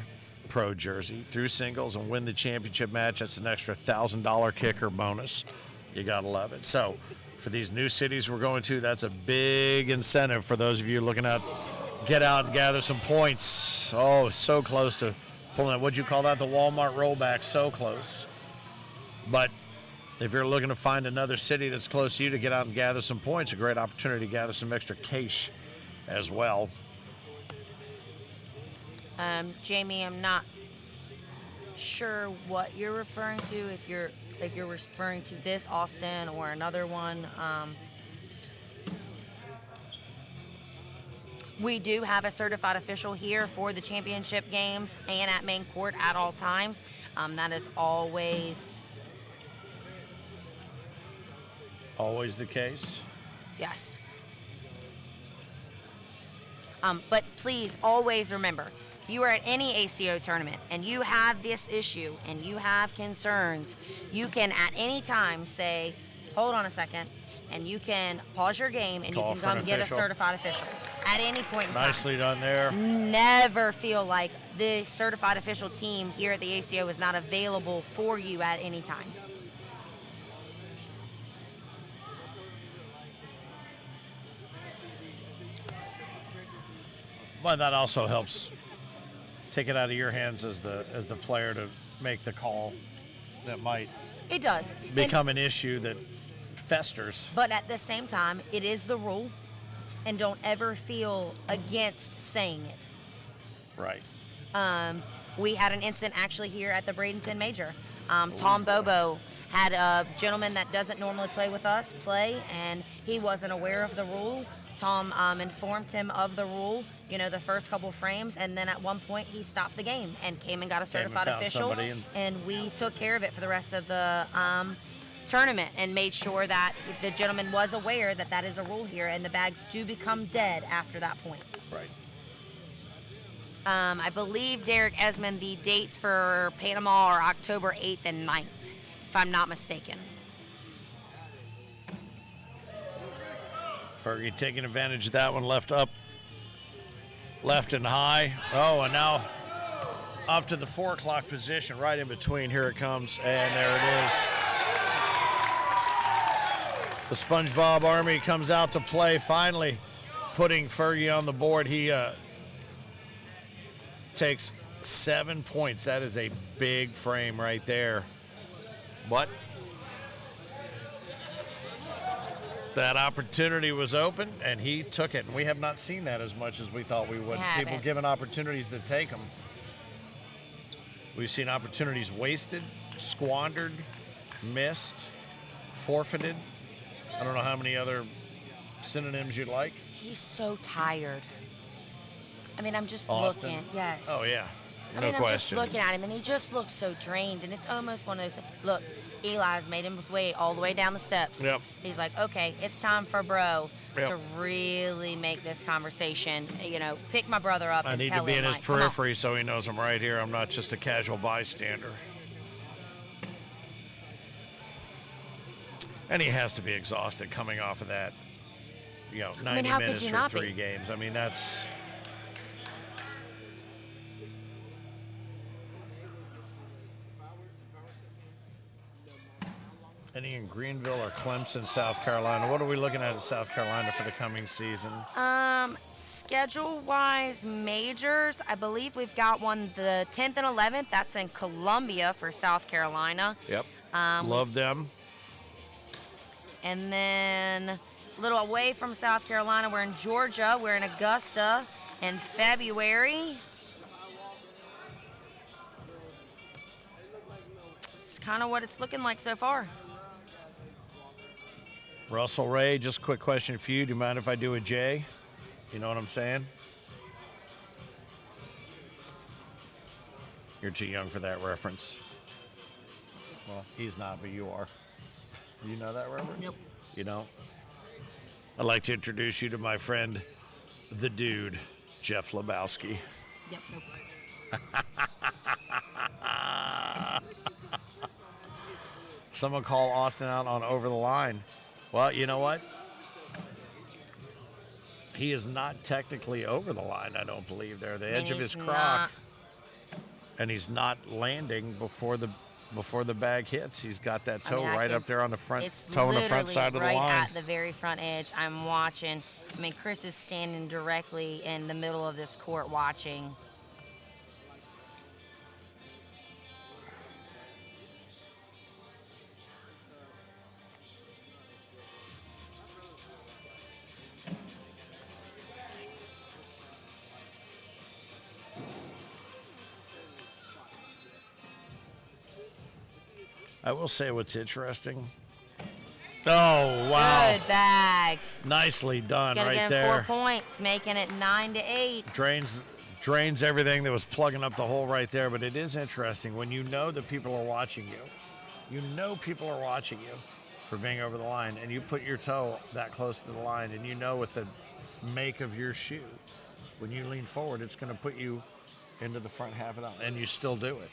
Pro jersey through singles, and win the championship match, that's an extra $1,000 kicker bonus. You got to love it. So for these new cities we're going to, that's a big incentive for those of you looking at get out and gather some points. Oh, so close to pulling that. What'd you call that? The Walmart rollback. So close. But if you're looking to find another city that's close to you to get out and gather some points, a great opportunity to gather some extra cash as well. Jamie, I'm not sure what you're referring to. If you're referring to this Austin or another one, we do have a certified official here for the championship games and at main court at all times. That is always the case. Yes. But please always remember, if you are at any ACO tournament and you have this issue and you have concerns, you can at any time say, "Hold on a second," and you can pause your game and you can come get a certified official at any point in time. Nicely done there. Never feel like the certified official team here at the ACO is not available for you at any time. But that also helps take it out of your hands as the player to make the call that might It does. become an issue that festers. But at the same time, it is the rule, and don't ever feel against saying it. Right. We had an incident actually here at the Bradenton Major. Tom Bobo had a gentleman that doesn't normally play with us play, and he wasn't aware of the rule. Tom informed him of the rule, the first couple frames, and then at one point he stopped the game and came and got a certified official, and we took care of it for the rest of the tournament and made sure that the gentleman was aware that that is a rule here, and the bags do become dead after that point. Right. I believe, Derek Esmond, the dates for Panama are October 8th and 9th, if I'm not mistaken. Fergie taking advantage of that one, left and high. Oh, and now up to the 4 o'clock position, right in between. Here it comes, and there it is. The SpongeBob Army comes out to play, finally putting Fergie on the board. He takes 7 points. That is a big frame right there. But that opportunity was open, and he took it. And we have not seen that as much as we thought we would. People given opportunities to take them. We've seen opportunities wasted, squandered, missed, forfeited. I don't know how many other synonyms you'd like. He's so tired. I mean, I'm just Austin. looking. Yes. Oh, yeah. I mean, I'm question. just looking at him, and he just looks so drained, and it's almost one of those. Look, Eli's made him his way all the way down the steps. Yep. He's like, okay, it's time for bro Yep. to really make this conversation. Pick my brother up. I and need tell to be him, in his like, come on. periphery so he knows I'm right here. I'm not just a casual bystander. And he has to be exhausted coming off of that, 90 how could minutes you for not 3 be? games. I mean, that's... Any in Greenville or Clemson, South Carolina? What are we looking at in South Carolina for the coming season? Schedule-wise, majors, I believe we've got one the 10th and 11th. That's in Columbia for South Carolina. Yep. Love them. And then a little away from South Carolina, we're in Georgia. We're in Augusta in February. It's kind of what it's looking like so far. Russell Ray, just a quick question for you. Do you mind if I do a J? You know what I'm saying? You're too young for that reference. Well, he's not, but you are. You know that reference? Nope. You don't? I'd like to introduce you to my friend, the dude, Jeff Lebowski. Yep, nope. Someone call Austin out on Over the Line. Well, you know what? He is not technically over the line, I don't believe. They're the edge of his crock. And he's not landing before the bag hits. He's got that toe up there on the front, toe on the front side of the line. Right at the very front edge. I'm watching. I mean, Chris is standing directly in the middle of this court watching. I will say what's interesting. Oh, wow. Good bag. Nicely done He's right get there. 4 points, making it 9-8. Drains everything that was plugging up the hole right there. But it is interesting when you know that people are watching you. You know people are watching you for being over the line, and you put your toe that close to the line, and you know with the make of your shoe, when you lean forward, it's going to put you into the front half of the, and you still do it.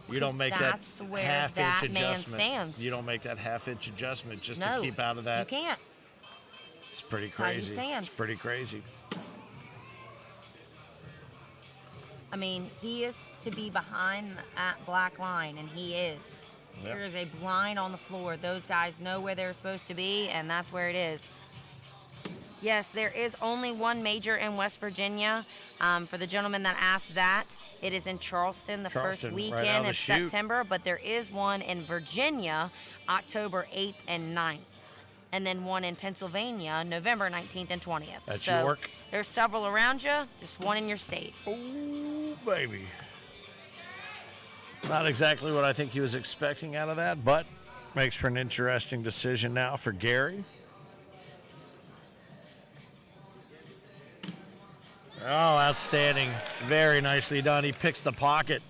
You don't make that half-inch adjustment. You don't make that half-inch adjustment just to keep out of that. You can't. It's pretty crazy. That's how you stand. It's pretty crazy. I mean, he is to be behind that black line, and he is. Yep. There is a blind on the floor. Those guys know where they're supposed to be, and that's where it is. Yes, there is only one major in West Virginia. For the gentleman that asked that, it is in Charleston the first weekend of September, but there is one in Virginia, October 8th and 9th. And then one in Pennsylvania, November 19th and 20th. That's York. There's several around you, just one in your state. Oh, baby. Not exactly what I think he was expecting out of that, but makes for an interesting decision now for Gary. Oh, outstanding. Very nicely done. He picks the pocket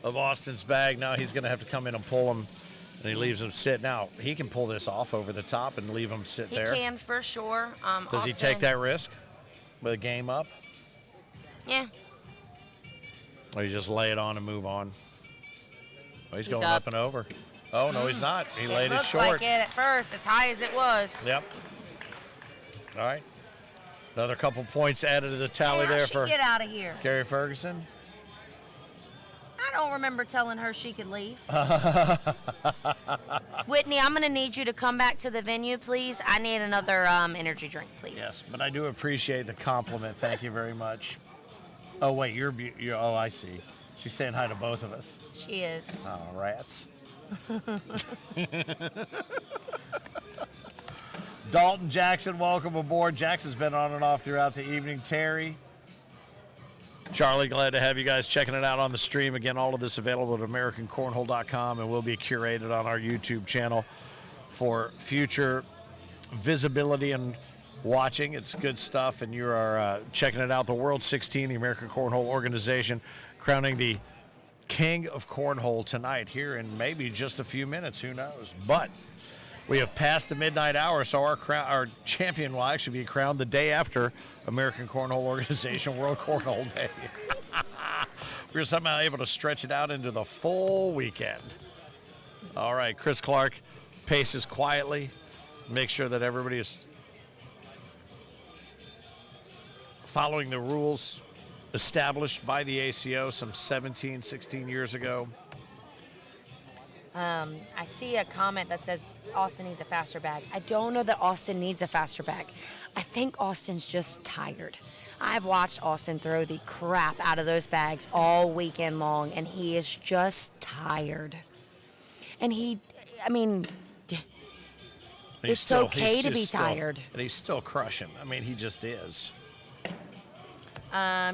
of Austin's bag. Now he's going to have to come in and pull him, and he leaves him sit. Now, he can pull this off over the top and leave him sit there. He can, for sure. Does he take that risk with a game up? Yeah. Or you just lay it on and move on? Oh, he's going up and over. Oh, no, he's not. He laid it short. It looked like it at first, as high as it was. Yep. All right. Another couple points added to the tally there for get out of here. Gary Ferguson. I don't remember telling her she could leave. Whitney, I'm going to need you to come back to the venue, please. I need another energy drink, please. Yes, but I do appreciate the compliment. Thank you very much. Oh, wait, you're oh, I see. She's saying hi to both of us. She is. Oh, rats. Dalton Jackson, welcome aboard. Jackson's been on and off throughout the evening. Terry, Charlie, glad to have you guys checking it out on the stream. Again, all of this available at AmericanCornhole.com and will be curated on our YouTube channel for future visibility and watching. It's good stuff, and you are checking it out. The World 16, the American Cornhole organization, crowning the King of Cornhole tonight here in maybe just a few minutes. Who knows? But we have passed the midnight hour, so our champion will actually be crowned the day after American Cornhole Organization World Cornhole Day. We were somehow able to stretch it out into the full weekend. All right, Chris Clark paces quietly. Make sure that everybody is following the rules established by the ACO some 17, 16 years ago. I see a comment that says Austin needs a faster bag. I don't know that Austin needs a faster bag. I think Austin's just tired. I've watched Austin throw the crap out of those bags all weekend long, and he is just tired. And it's okay to be tired. But he's still crushing. I mean, he just is.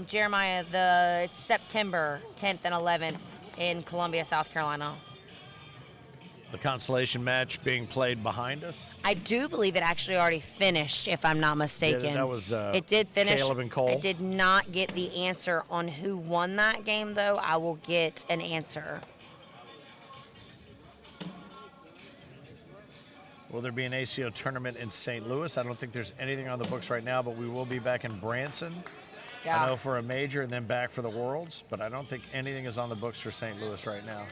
Jeremiah, it's September 10th and 11th in Columbia, South Carolina. The consolation match being played behind us. I do believe it actually already finished, if I'm not mistaken. Yeah, that was it did finish. Caleb and Cole. I did not get the answer on who won that game, though. I will get an answer. Will there be an ACO tournament in St. Louis? I don't think there's anything on the books right now, but we will be back in Branson. Yeah. I know for a major and then back for the Worlds, but I don't think anything is on the books for St. Louis right now.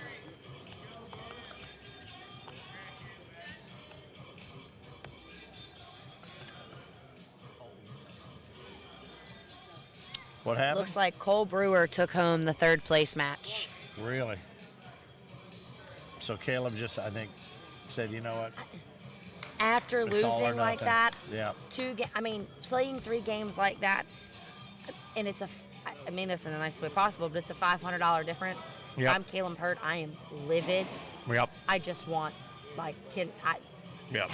What happened? Looks like Cole Brewer took home the third place match. Really? So Caleb just, I think, said, you know what? After It's all or losing like nothing. that, Yeah. playing 3 games like that, and it's I mean this in the nicest way possible, but it's a $500 difference. Yep. If I'm Caleb Hurt, I am livid. Yep. I just want, Yep.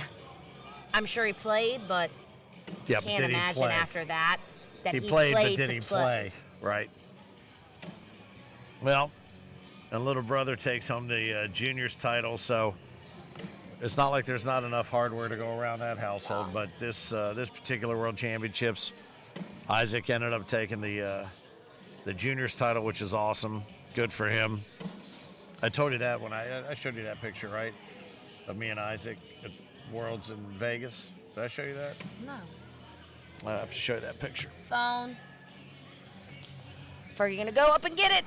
I'm sure he played, but Yep. can't Did he imagine play? after that He played, but did to he play? Right. Well, and little brother takes home the juniors title, so it's not like there's not enough hardware to go around that household. But this particular World Championships, Isaac ended up taking the juniors title, which is awesome. Good for him. I told you that when I showed you that picture, right, of me and Isaac at Worlds in Vegas. Did I show you that? No. I have to show you that picture. Phone. Fergie gonna go up and get it.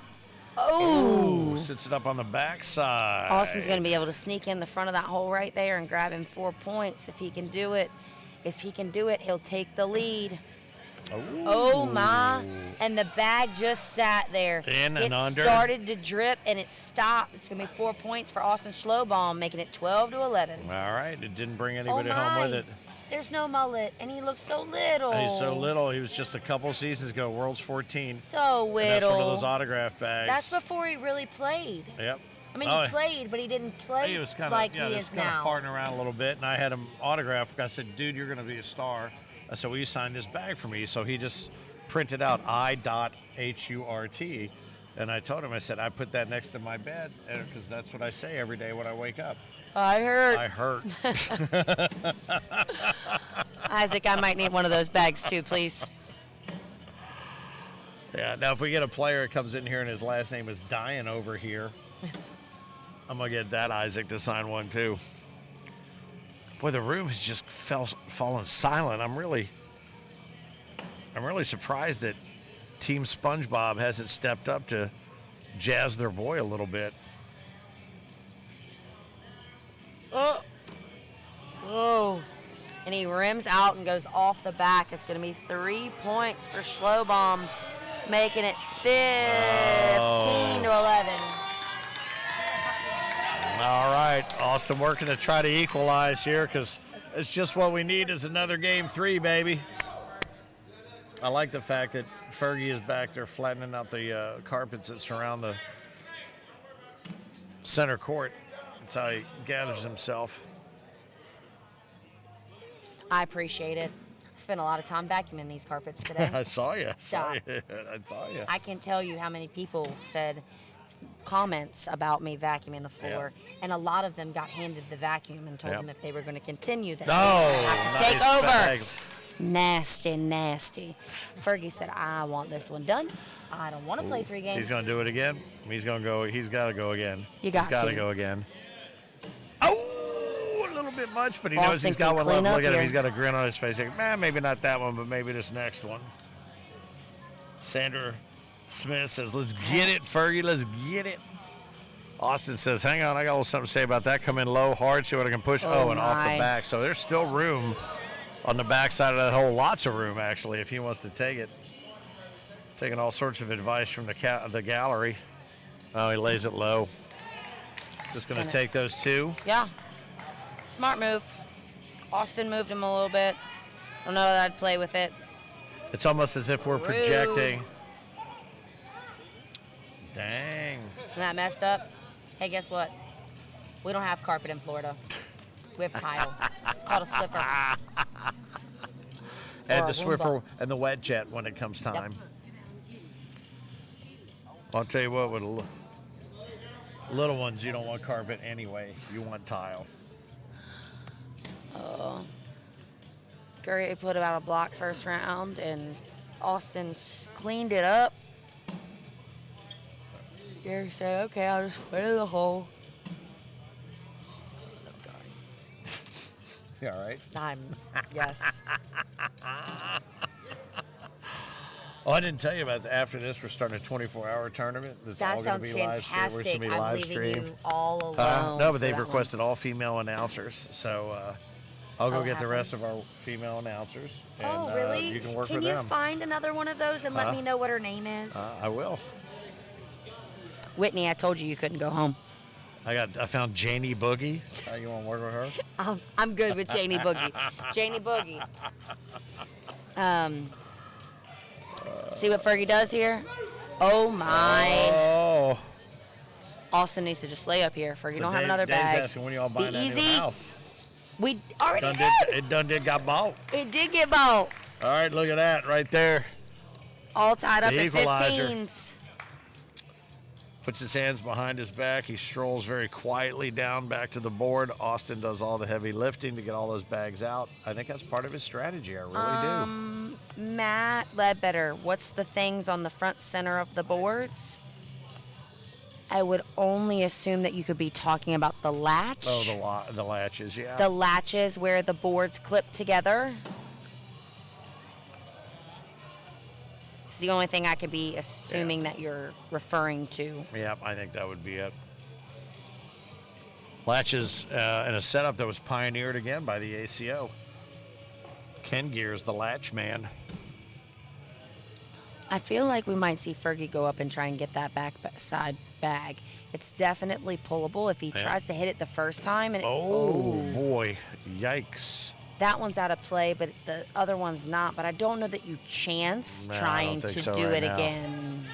Oh. Sits it up on the backside. Austin's gonna be able to sneak in the front of that hole right there and grab him 4 points if he can do it. If he can do it, he'll take the lead. Ooh. Oh my! And the bag just sat there. In and under. It started to drip and it stopped. It's gonna be 4 points for Austin Schlobohm, making it 12-11. All right. It didn't bring anybody home with it. There's no mullet, and he looks so little. He's so little. He was just a couple seasons ago, World's 14. So little. And that's one of those autograph bags. That's before he really played. Yep. I mean, he played, but he didn't play He was kind like of, he is kind now. of farting around a little bit, and I had him autograph. I said, dude, you're going to be a star. I said, will you sign this bag for me? So he just printed out I.HURT. And I told him, I said, I put that next to my bed because that's what I say every day when I wake up. I heard. I hurt. Isaac, I might need one of those bags too, please. Yeah, now if we get a player that comes in here and his last name is Diane over here, I'm going to get that Isaac to sign one too. Boy, the room has just fallen silent. I'm really surprised that Team SpongeBob hasn't stepped up to jazz their boy a little bit. Oh. And he rims out and goes off the back. It's going to be 3 points for Schlobohm, making it 15-11. All right, Austin working to try to equalize here because it's just what we need is another game 3, baby. I like the fact that Fergie is back there flattening out the carpets that surround the center court. That's how he gathers himself. I appreciate it. I spent a lot of time vacuuming these carpets today. I saw you. Stop. I saw you. I can tell you how many people said comments about me vacuuming the floor, and a lot of them got handed the vacuum and told them if they were going to continue that they were going to have to take over. Nasty, nasty. Fergie said, I want this one done. I don't want to play 3 games. He's going to do it again. He's going to go. He's got to go again. You got He's got to to go again. Oh, a little bit much, but he knows he's got one clean left. up Look at him. here. He's got a grin on his face. Like, maybe not that one, but maybe this next one. Sandra Smith says, let's get it, Fergie. Let's get it. Austin says, hang on. I got a little something to say about that. Come in low, hard, see what I can push. Oh, and off the back. So there's still room on the back side of that hole. Lots of room, actually, if he wants to take it. Taking all sorts of advice from the gallery. Oh, he lays it low. Just going to take those 2. Yeah. Smart move. Austin moved him a little bit. Don't know that I'd play with it. It's almost as if we're projecting. Dang. Isn't that messed up? Hey, guess what? We don't have carpet in Florida. We have tile. It's called a Swiffer. And the Swiffer and the wet jet when it comes time. Yep. I'll tell you what, with little ones, you don't want carpet anyway. You want tile. Curry put about a block first round, and Austin cleaned it up. Gary said, okay, I'll just put it in the hole. You all right? Yes. Oh, I didn't tell you about that. After this, we're starting a 24-hour tournament. That all sounds gonna be fantastic. Live I'm leaving streamed. you all alone. No, but they've requested all female announcers. So I'll go get the rest of our female announcers. And, really? You can work Can with you them. find another one of those and let me know what her name is? I will. Whitney, I told you couldn't go home. I found Janie Boogie. You want to work with her? I'm good with Janie Boogie. Janie Boogie. See what Fergie does here? Oh my! Oh. Austin needs to just lay up here. Fergie, don't have another Dave's bag. asking when you all buying Be that easy. new house. We already It done did got bought. It did get bought. All right, look at that right there. All tied up The at equalizer. 15s. Puts his hands behind his back. He strolls very quietly down back to the board. Austin does all the heavy lifting to get all those bags out. I think that's part of his strategy. I really do. Matt Ledbetter, what's the things on the front center of the boards? I would only assume that you could be talking about the latch. Oh, the latches, yeah. The latches where the boards clip together. It's the only thing I could be assuming that you're referring to. Yeah, I think that would be it. Latches in a setup that was pioneered again by the ACO. Ken Gear's the latch man. I feel like we might see Fergie go up and try and get that side bag. It's definitely pullable if he tries to hit it the first time. And Boy, yikes. that one's out of play, but the other one's not. But I don't know that you chance trying to do it again.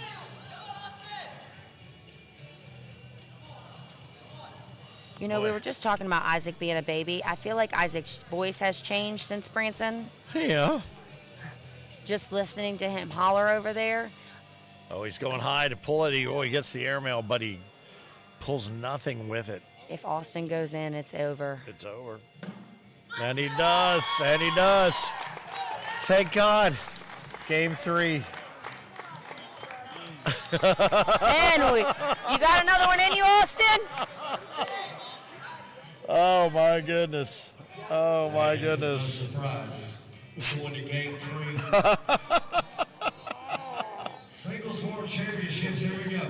You know, we were just talking about Isaac being a baby. I feel like Isaac's voice has changed since Branson. Yeah. Just listening to him holler over there. Oh, he's going high to pull it. He gets the airmail, but he pulls nothing with it. If Austin goes in, it's over. It's over. And he does. And he does. Thank God. Game 3. And you got another one in you, Austin? Oh, my goodness. Oh, my goodness. Going to game 3. Singles World Championships, here we go.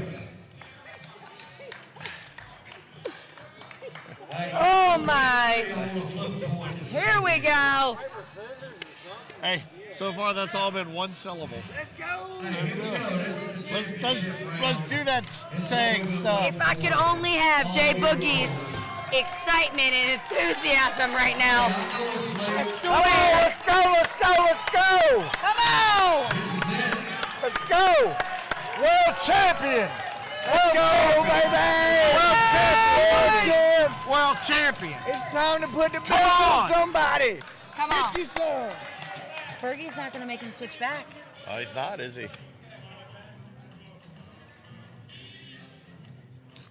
Oh my! Here we go. Hey, so far that's all been one syllable. Let's go. Let's do that thing stuff. If I could only have Jay Boogie's excitement and enthusiasm right now. I swear. Let's go. Come on! Let's go. World champion. Let's go, baby. World champion. It's time to put the belt on somebody. Come on. 50 son. Fergie's not going to make him switch back. Oh, he's not, is he?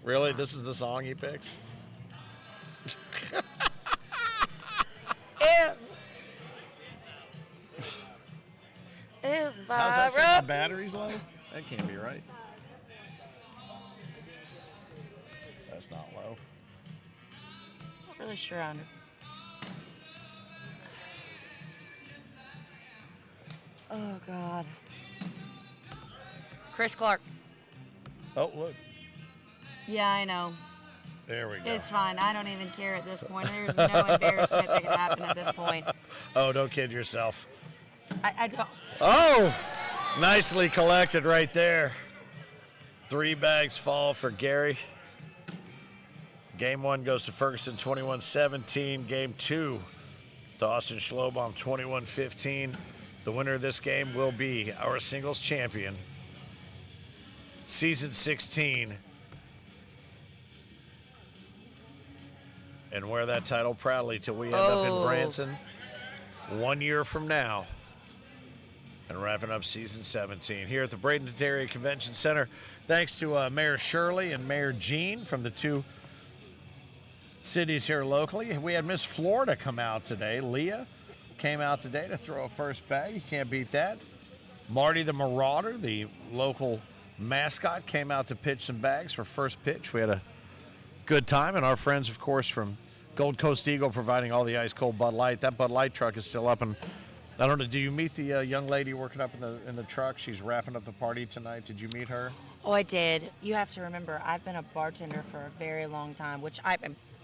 Really? This is the song he picks? How's that say my battery's low? That can't be right. That's not low. Not really sure on it. Oh, God. Chris Clark. Oh, look. Yeah, I know. There we go. It's fine. I don't even care at this point. There's no embarrassment that can happen at this point. Oh, don't kid yourself. I don't. Oh, nicely collected right there. 3 bags fall for Gary. Game 1 goes to Ferguson 21-17. Game 2 to Austin Schlobohm 21-15. The winner of this game will be our singles champion. Season 16. And wear that title proudly till we end up in Branson 1 year from now. And wrapping up season 17 here at the Bradenton Area Convention Center. Thanks to Mayor Shirley and Mayor Jean from the 2 cities here locally. We had Miss Florida come out today. Leah came out today to throw a first bag. You can't beat that. Marty the Marauder, the local mascot, came out to pitch some bags for first pitch. We had a good time. And our friends, of course, from Gold Coast Eagle providing all the ice-cold Bud Light. That Bud Light truck is still up, and I don't know, do you meet the young lady working up in the truck? She's wrapping up the party tonight. Did you meet her? Oh, I did. You have to remember, I've been a bartender for a very long time, which I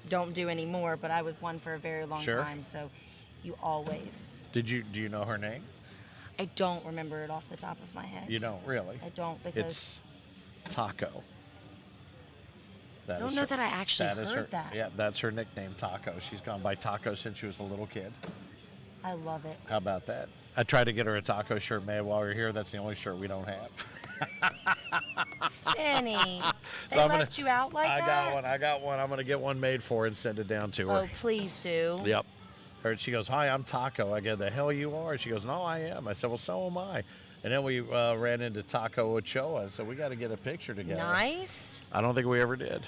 don't do anymore, but I was one for a very long time, so you always... Do you know her name? I don't remember it off the top of my head. You don't, really? I don't, because... It's Taco. I don't know that I actually heard that. Yeah, that's her nickname, Taco. She's gone by Taco since she was a little kid. I love it. How about that? I tried to get her a Taco shirt made while we were here. That's the only shirt we don't have. Finny, they So left you out like that? I got one. I'm going to get one made for her and send it down to her. Oh, please do. Yep. She goes, "Hi, I'm Taco." I go, "The hell you are?" She goes, "No, I am." I said, "Well, so am I." And then we ran into Taco Ochoa, so we got to get a picture together. Nice. I don't think we ever did.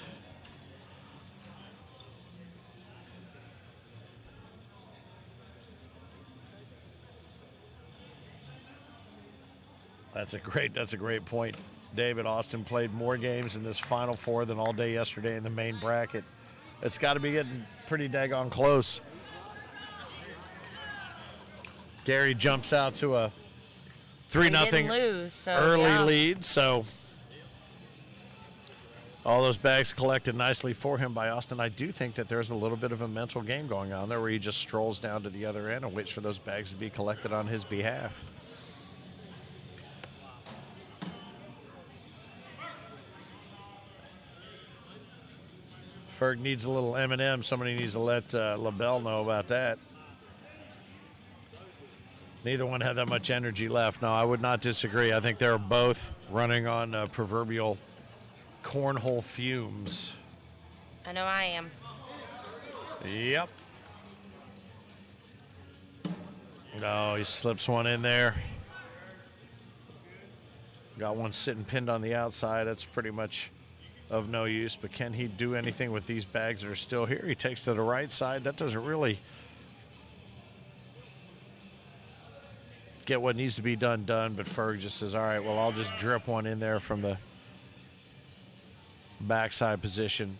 That's a great point. David Austin played more games in this Final Four than all day yesterday in the main bracket. It's got to be getting pretty daggone close. Gary jumps out to a 3-0 early lead, so all those bags collected nicely for him by Austin. I do think that there's a little bit of a mental game going on there where he just strolls down to the other end and waits for those bags to be collected on his behalf. Ferg needs a little M&M. Somebody needs to let LaBelle know about that. Neither one had that much energy left. No, I would not disagree. I think they're both running on proverbial cornhole fumes. I know I am. Yep. Oh, he slips one in there. Got one sitting pinned on the outside. That's pretty much of no use, but can he do anything with these bags that are still here? He takes to the right side. That doesn't really get what needs to be done, but Ferg just says, all right, well, I'll just drip one in there from the backside position.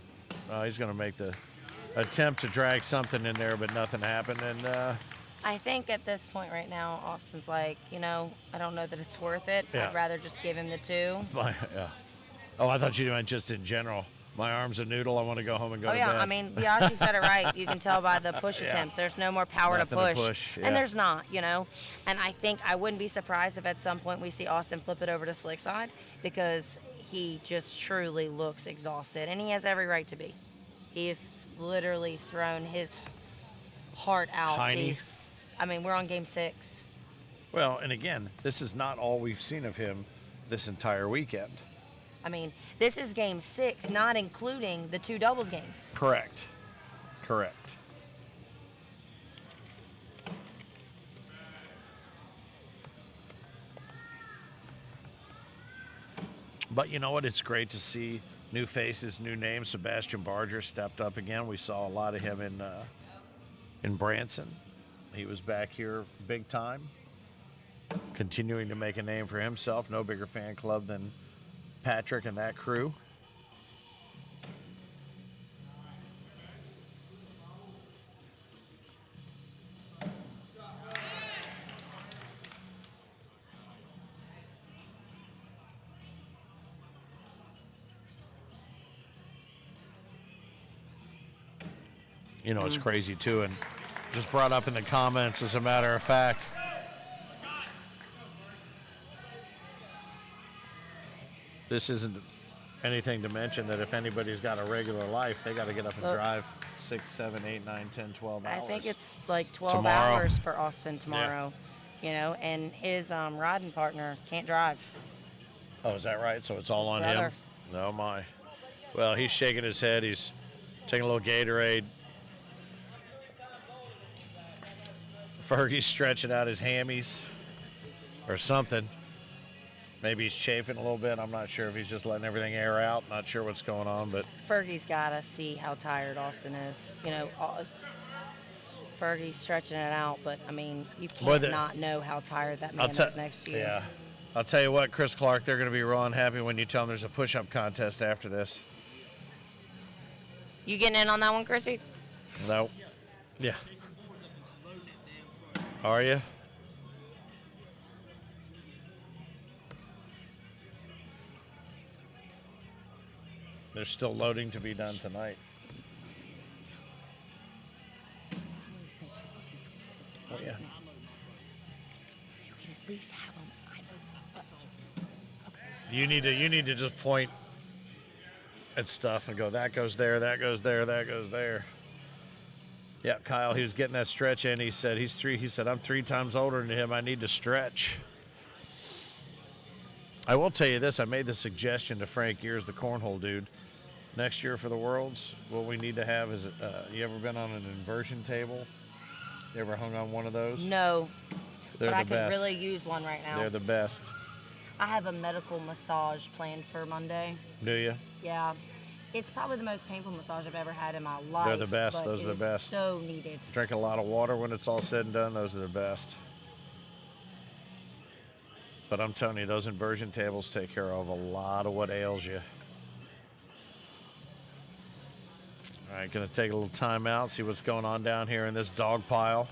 He's going to make the attempt to drag something in there, but nothing happened. And I think at this point right now, Austin's like, I don't know that it's worth it. Yeah. I'd rather just give him the 2. yeah. Oh, I thought you meant just in general. My arm's a noodle. I want to go home and go to bed. I mean, Yashi said it right. You can tell by the push attempts. There's no more power Nothing to to push. push, yeah. And there's not, And I think I wouldn't be surprised if at some point we see Austin flip it over to slick side because he just truly looks exhausted. And he has every right to be. He's literally thrown his heart out. Tiny. We're on game 6. Well, and again, this is not all we've seen of him this entire weekend. This is game 6, not including the 2 doubles games. Correct. But you know what? It's great to see new faces, new names. Sebastian Barger stepped up again. We saw a lot of him in Branson. He was back here big time. continuing to make a name for himself. No bigger fan club than Patrick and that crew. You know, it's crazy too, and just brought up in the comments, as a matter of fact. This isn't anything to mention that if anybody's got a regular life, they got to get up and drive 6, 7, 8, 9, 10, 12 hours. I think it's like 12 Tomorrow. hours for Austin tomorrow. You know, and his riding partner can't drive. Oh, is that right? So it's all on brother. him? No, my. Well, he's shaking his head. He's taking a little Gatorade. Fergie's stretching out his hammies or something. Maybe he's chafing a little bit. I'm not sure if he's just letting everything air out. Not sure what's going on, but Fergie's got to see how tired Austin is. You know, Fergie's stretching it out, but, I mean, you can't not know how tired that man is next year. Yeah. I'll tell you what, Chris Clark, they're going to be real unhappy when you tell them there's a push-up contest after this. You getting in on that one, Chrissy? No. Yeah. Are you? There's still loading to be done tonight. Oh, yeah. You can at least have them. You need to just point at stuff and go, that goes there, that goes there, that goes there. Yeah, Kyle, he was getting that stretch in. He said he said, I'm 3 times older than him. I need to stretch. I will tell you this. I made the suggestion to Frank Gears, the cornhole dude. Next year for the Worlds, what we need to have is, you ever been on an inversion table? You ever hung on one of those? No, They're but I the could best. really use one right now. They're the best. I have a medical massage planned for Monday. Do you? Yeah. It's probably the most painful massage I've ever had in my life. They're the best. but Those are it the is best. So needed. Drink a lot of water when it's all said and done. Those are the best. But I'm telling you, those inversion tables take care of a lot of what ails you. All right, going to take a little time out, see what's going on down here in this dog pile.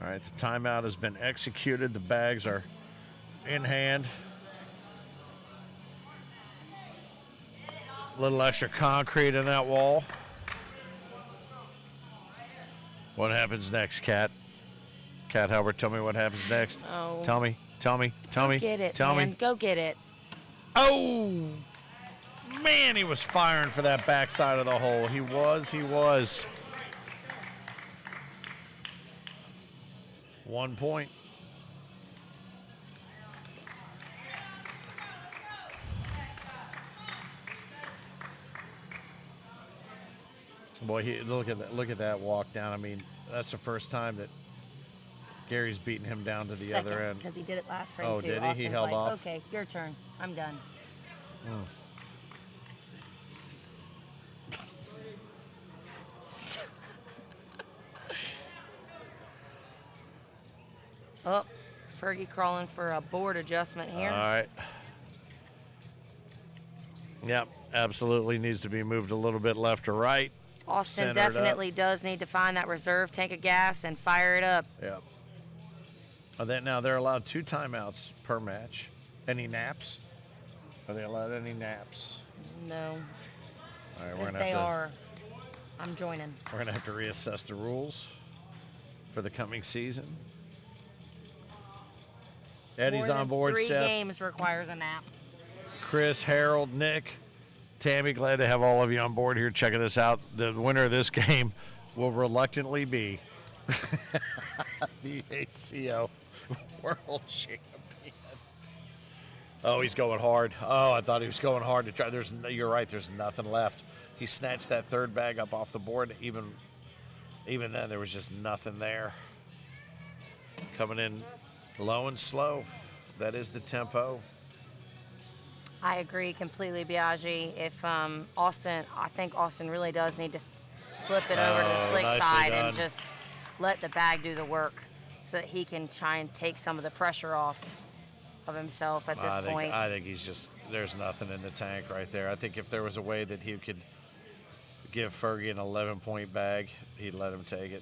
All right, the timeout has been executed. The bags are in hand. A little extra concrete in that wall. What happens next, Kat? Kat Halbert, tell me what happens next. Oh. Tell me. Get it, Tell man. me. Go get it. Oh, man, he was firing for that backside of the hole. He was. 1 point. Boy, look at that walk down. I mean, that's the first time that Gary's beating him down to the other end. Because he did it last frame Oh, too. did he? Austin's He held like, off? okay, your turn. I'm done. Oh, Fergie crawling for a board adjustment here. All right. Yep, absolutely needs to be moved a little bit left or right. Austin Center it up. definitely does need to find that reserve tank of gas and fire it up. Yep. Now they're allowed 2 timeouts per match. Any naps? Are they allowed any naps? No. All right, If they are, I'm joining. We're gonna have to reassess the rules for the coming season. Eddie's More on than board. 3 Seth, games requires a nap. Chris, Harold, Nick, Tammy, glad to have all of you on board here checking this out. The winner of this game will reluctantly be the ACO World Champion. Oh, he's going hard. Oh, I thought he was going hard to try. You're right. There's nothing left. He snatched that third bag up off the board. Even then, there was just nothing there. Coming in low and slow. That is the tempo. I agree completely, Biaggi. If Austin, I think Austin really does need to slip it over to the slick nicely side done. and just let the bag do the work so that he can try and take some of the pressure off of himself at this point. I think he's just, there's nothing in the tank right there. I think if there was a way that he could give Fergie an 11-point bag, he'd let him take it.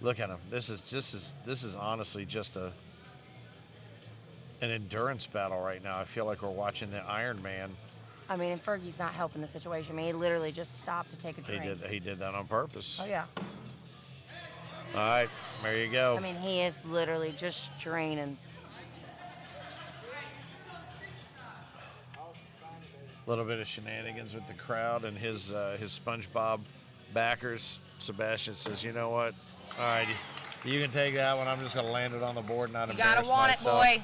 Look at him. This is honestly just an endurance battle right now. I feel like we're watching the Iron Man. I mean, and Fergie's not helping the situation. I mean, he literally just stopped to take a drink. He did that on purpose. Oh, yeah. All right, there you go. I mean, he is literally just draining. A little bit of shenanigans with the crowd and his SpongeBob backers. Sebastian says, you know what? All right, you can take that one. I'm just going to land it on the board and not You embarrass gotta want myself. it, boy.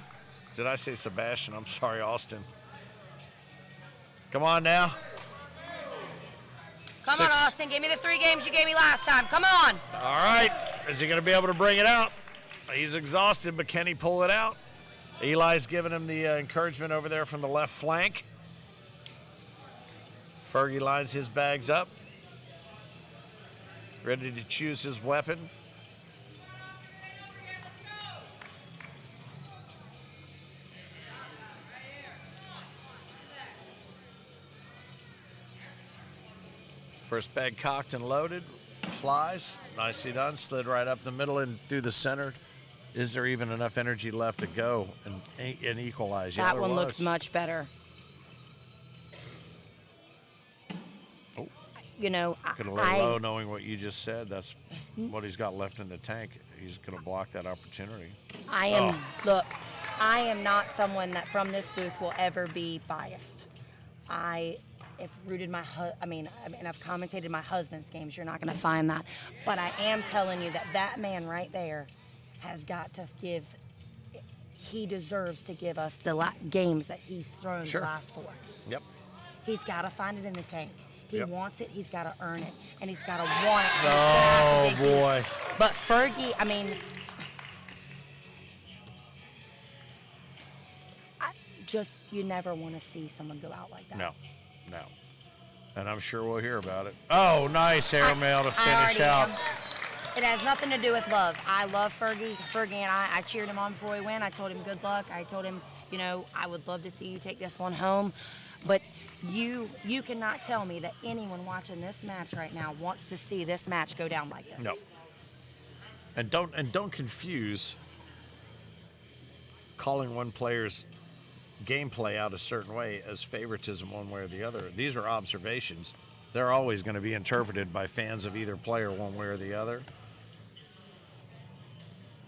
Did I say Sebastian? I'm sorry, Austin. Come on now. Come on, Austin. Give me the 3 games you gave me last time. Come on. All right. Is he going to be able to bring it out? He's exhausted, but can he pull it out? Eli's giving him the encouragement over there from the left flank. Fergie lines his bags up. Ready to choose his weapon. First bag cocked and loaded. Flies. Nicely done. Slid right up the middle and through the center. Is there even enough energy left to go and equalize? Yeah, That there one was. looks much better. Oh. You know, Could have let low knowing what you just said. That's what he's got left in the tank. He's going to block that opportunity. Look, I am not someone that from this booth will ever be biased. I have rooted I've commentated my husband's games. You're not going to find that. But I am telling you that man right there has got to he deserves to give us the games that he's thrown the last 4. Yep. He's got to find it in the tank. He Yep. wants it, he's got to earn it, and he's got to want it. Oh, boy. But Fergie, you never want to see someone go out like that. No. And I'm sure we'll hear about it. Oh, nice airmail to finish out. It has nothing to do with love. I love Fergie. Fergie and I cheered him on before he went. I told him good luck. I told him, I would love to see you take this one home. But you cannot tell me that anyone watching this match right now wants to see this match go down like this. No. And don't confuse calling one player's gameplay out a certain way as favoritism one way or the other. These are observations. They're always going to be interpreted by fans of either player one way or the other.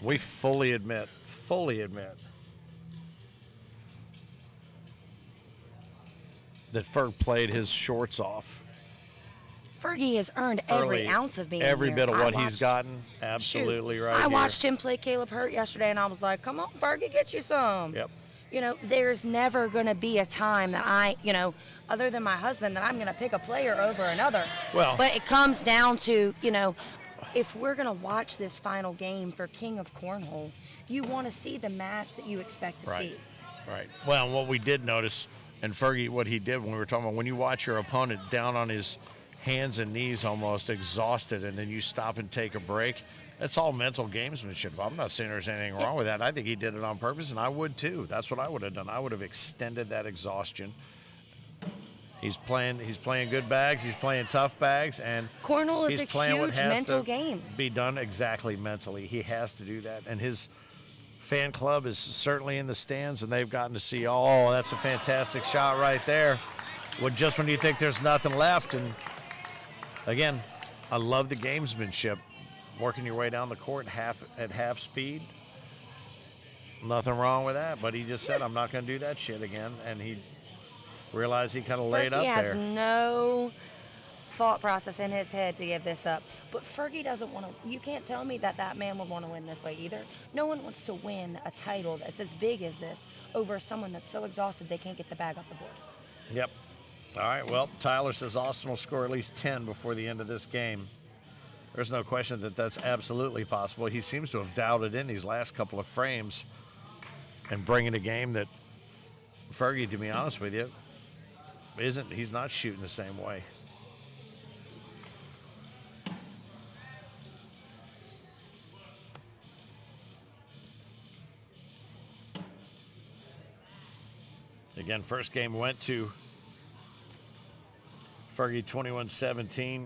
We fully admit that Ferg played his shorts off. Fergie has earned every ounce of being every here. bit of what he's gotten. Absolutely right. I watched him play Caleb Hurt yesterday, and I was like, come on, Fergie, get you some. Yep. There's never going to be a time that other than my husband, that I'm going to pick a player over another. Well. But it comes down to, if we're going to watch this final game for King of Cornhole, you want to see the match that you expect to see. Right. Well, what we did notice, and Fergie, what he did when we were talking about, when you watch your opponent down on his hands and knees almost exhausted, and then you stop and take a break, that's all mental gamesmanship. I'm not saying there's anything wrong with that. I think he did it on purpose, and I would too. That's what I would have done. I would have extended that exhaustion. He's playing good bags. He's playing tough bags, and Cornhole is he's a playing what huge has mental to game. be done exactly mentally. He has to do that, and his fan club is certainly in the stands, and they've gotten to see. Oh, that's a fantastic shot right there. Just when you think there's nothing left, and again, I love the gamesmanship. Working your way down the court at half speed. Nothing wrong with that, but he just said, I'm not going to do that shit again, and he realized he kind of laid up there. He has no thought process in his head to give this up. But Fergie doesn't want to. You can't tell me that man would want to win this way either. No one wants to win a title that's as big as this over someone that's so exhausted they can't get the bag off the board. Yep. All right, well, Tyler says Austin will score at least 10 before the end of this game. There's no question that that's absolutely possible. He seems to have dialed it in these last couple of frames and bringing a game that Fergie, to be honest with you, he's not shooting the same way. Again, first game went to Fergie 21-17.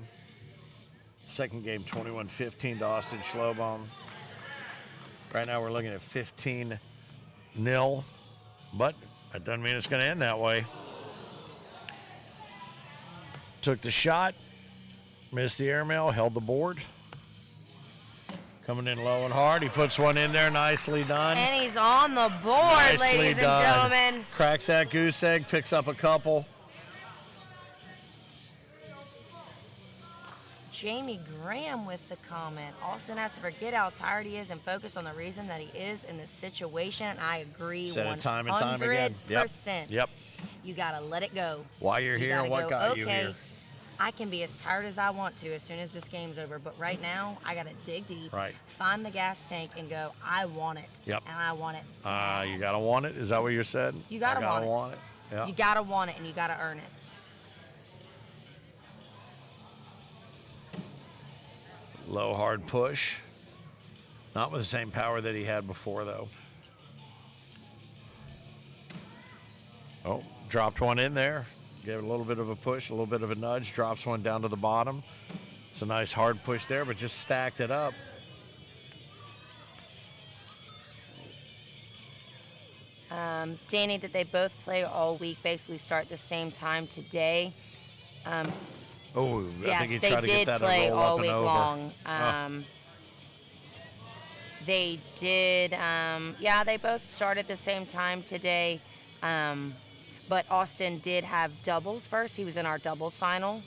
Second game 21-15 to Austin Schlobohm. Right now we're looking at 15-0, but that doesn't mean it's going to end that way. Took the shot, missed the airmail, held the board. Coming in low and hard. He puts one in there. Nicely done. And he's on the board, Nicely ladies done. and gentlemen. Cracks that goose egg, picks up a couple. Jamie Graham with the comment. Austin has to forget how tired he is and focus on the reason that he is in this situation. I agree 100%. Said it time and time again. Yep. You got to let it go. Why you're here and what got you here. I can be as tired as I want to as soon as this game's over, but right now I got to dig deep, find the gas tank, and go, I want it. Yep. And I want it. You got to want it? Is that what you said? You got to want it. Yeah. You got to want it, and you got to earn it. Low, hard push. Not with the same power that he had before, though. Oh, dropped one in there. Gave it a little bit of a push, a little bit of a nudge. Drops one down to the bottom. It's a nice hard push there, but just stacked it up. Danny, that they both play all week, basically start the same time today. I Yes, think they he tried to did get that play to roll all up week and over. long. They did, they both start at the same time today. But Austin did have doubles first. He was in our doubles final.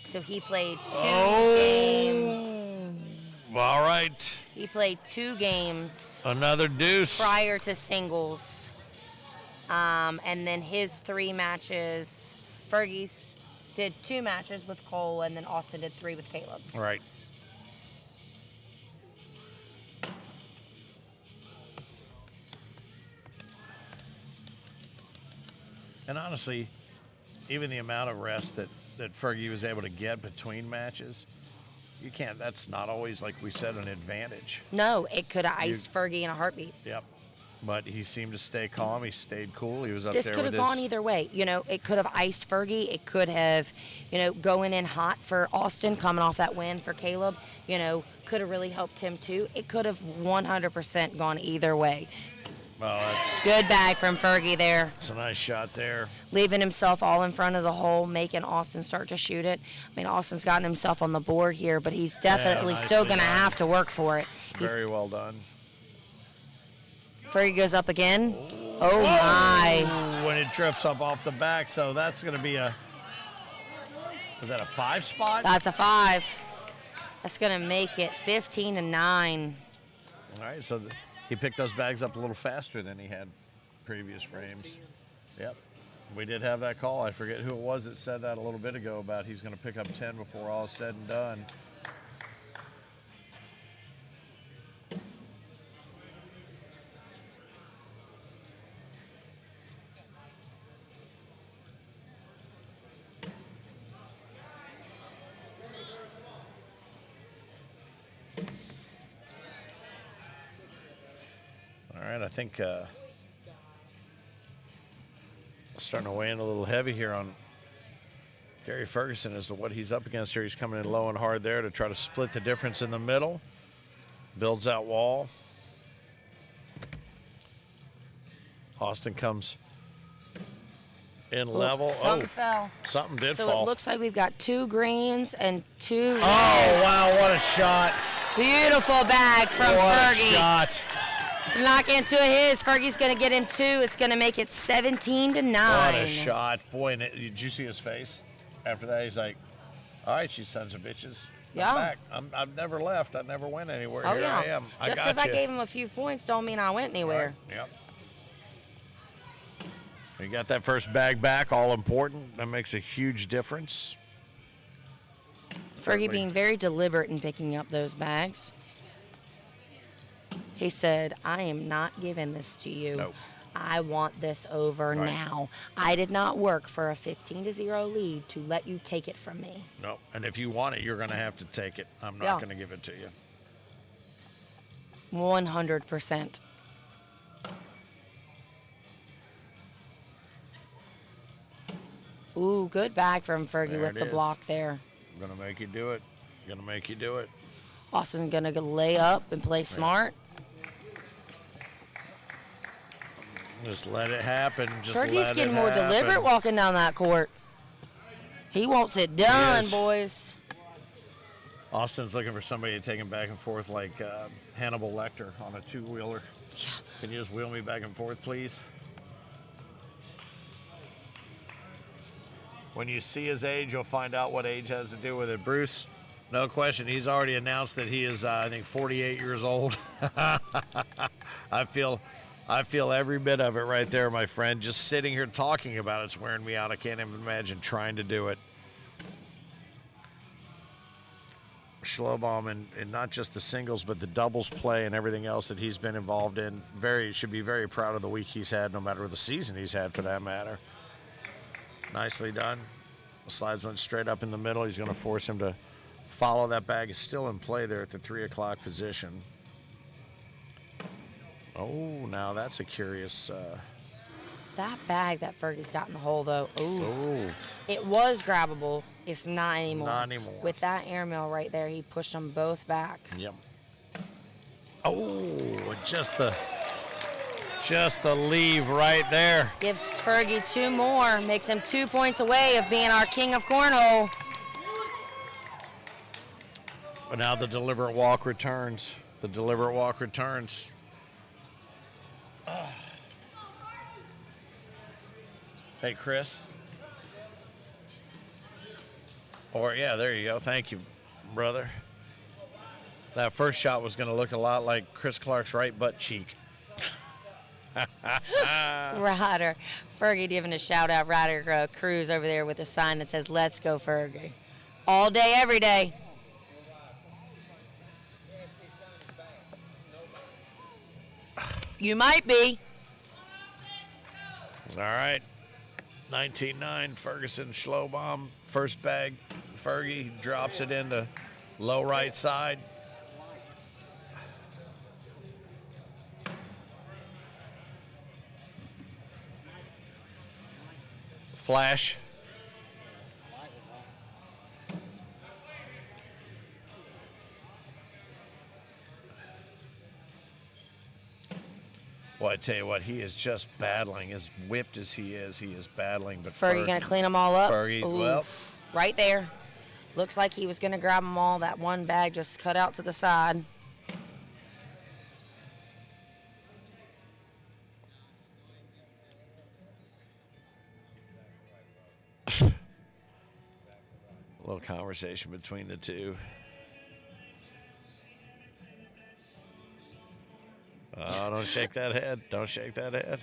So he played two games. All right. He played 2 games Another deuce. prior to singles. And then his 3 matches, Fergie's did 2 matches with Cole, and then Austin did 3 with Caleb. Right. And honestly, even the amount of rest that Fergie was able to get between matches, you can't, that's not always, like we said, an advantage. No, it could have iced Fergie in a heartbeat. Yep. But he seemed to stay calm. He stayed cool. He was up This there could with have his... gone either way. You know, it could have iced Fergie. It could have, going in hot for Austin, coming off that win for Caleb, could have really helped him too. It could have 100% gone either way. Well, that's... Good bag from Fergie there. It's a nice shot there. Leaving himself all in front of the hole, making Austin start to shoot it. I mean, Austin's gotten himself on the board here, but he's definitely still going to have to work for it. Very well done. Fergie goes up again. Oh, my. When it trips up off the back, so that's going to be a... Was that a 5 spot? That's a 5. That's going to make it 15-9. All right, so he picked those bags up a little faster than he had previous frames. Yep. We did have that call. I forget who it was that said that a little bit ago about he's going to pick up 10 before all is said and done. All right, I think starting to weigh in a little heavy here on Gary Ferguson as to what he's up against here. He's coming in low and hard there to try to split the difference in the middle. Builds that wall. Austin comes in level. Something fell. Something did so fall. So it looks like we've got 2 greens and 2 Oh, wow, what a shot. Beautiful bag from what Fergie. What a shot. Knock into his. Fergie's going to get him 2. It's going to make it 17-9. What a shot. Boy, did you see his face? After that, he's like, All right, you sons of bitches. Yeah. I'm back. I've never left. I never went anywhere. Oh, Here yeah. I am. Just because I gave him a few points don't mean I went anywhere. Right. Yep. You got that first bag back, all important. That makes a huge difference. Fergie being very deliberate in picking up those bags. He said, I am not giving this to you. Nope. I want this over now. I did not work for a 15-0 lead to let you take it from me. No, and if you want it, you're going to have to take it. I'm not Yeah. going to give it to you. 100%. Ooh, good bag from Fergie There with it the is. block there. I'm going to make you do it. Going to make you do it. Austin gonna lay up and play smart. Just let it happen. Just Fergie's let getting it more happen. deliberate walking down that court. He wants it done, is. boys. Austin's looking for somebody to take him back and forth like Hannibal Lecter on a two-wheeler. Yeah. Can you just wheel me back and forth, please? When you see his age, you'll find out what age has to do with it. Bruce, no question. He's already announced that he is, I think, 48 years old. I feel every bit of it right there, my friend. Just sitting here talking about it's wearing me out. I can't even imagine trying to do it. Schlobohm and not just the singles, but the doubles play and everything else that he's been involved in. Should be very proud of the week he's had, no matter the season he's had for that matter. Nicely done. The slides went straight up in the middle. He's going to force him to follow. That bag is still in play there at the 3 o'clock position. Oh, now that's a curious... That bag that Fergie's got in the hole, though. Ooh. Oh, It was grabbable. It's not anymore. Not anymore. With that airmail right there, he pushed them both back. yep. Oh, just the leave right there. Gives Fergie 2 more. Makes him 2 points away of being our king of cornhole. But now the deliberate walk returns. The deliberate walk returns. Hey, Chris. Or, yeah, there you go. Thank you, brother. That first shot was going to look a lot like Chris Clark's right butt cheek. Ryder. Fergie giving a shout out. Ryder Cruz over there with a sign that says, "Let's go, Fergie." All day, every day. You might be. All right. 19-9, Ferguson, Schlobohm. First bag, Fergie drops it into low right side. Flash. Well, I tell you what, he is just battling. As whipped as he is battling. But Fergie going to clean them all up. Fergie, Ooh, well. right there. Looks like he was going to grab them all. That one bag just cut out to the side. A little conversation between the two. Oh, don't shake that head. Don't shake that head.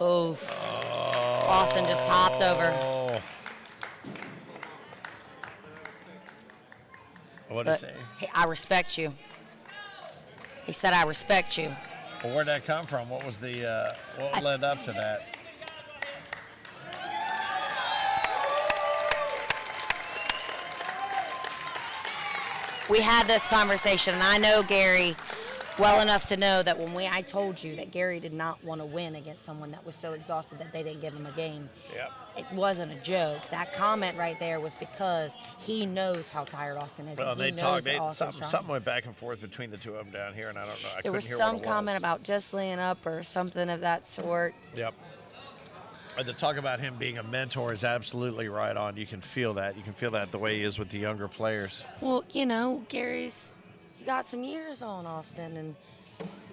Oof. Austin just hopped over. Oh. What did he say? Hey, I respect you. He said, I respect you. Well, where'd that come from? What was the, what led up to that? We had this conversation, and I know Gary well enough to know that I told you that Gary did not want to win against someone that was so exhausted that they didn't give him a game. Yep. It wasn't a joke. That comment right there was because he knows how tired Austin is. Well, and they he knows talked. that Austin's trying. Something went back and forth between the two of them down here, and I don't know. I There couldn't was hear some what it comment was. about just laying up or something of that sort. Yep. And the talk about him being a mentor is absolutely right on. You can feel that. You can feel that the way he is with the younger players. Well, Gary's got some years on Austin, and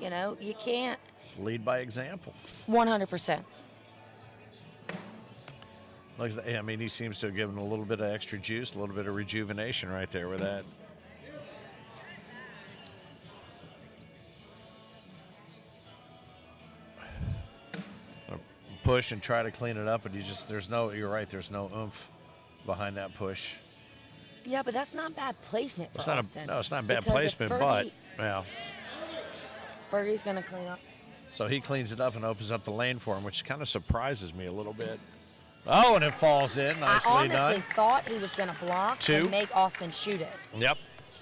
You know, you can't. Lead by example. 100%. Like, I mean, he seems to have given a little bit of extra juice, a little bit of rejuvenation right there with that. Push and try to clean it up, but you're right, there's no oomph behind that push. Yeah, but that's not bad placement for Austin. It's not bad Because if placement, but yeah. Fergie's going to clean up. So he cleans it up and opens up the lane for him, which kind of surprises me a little bit. Oh, and it falls in. Nicely I honestly done. thought he was going to block and make Austin shoot it. Yep.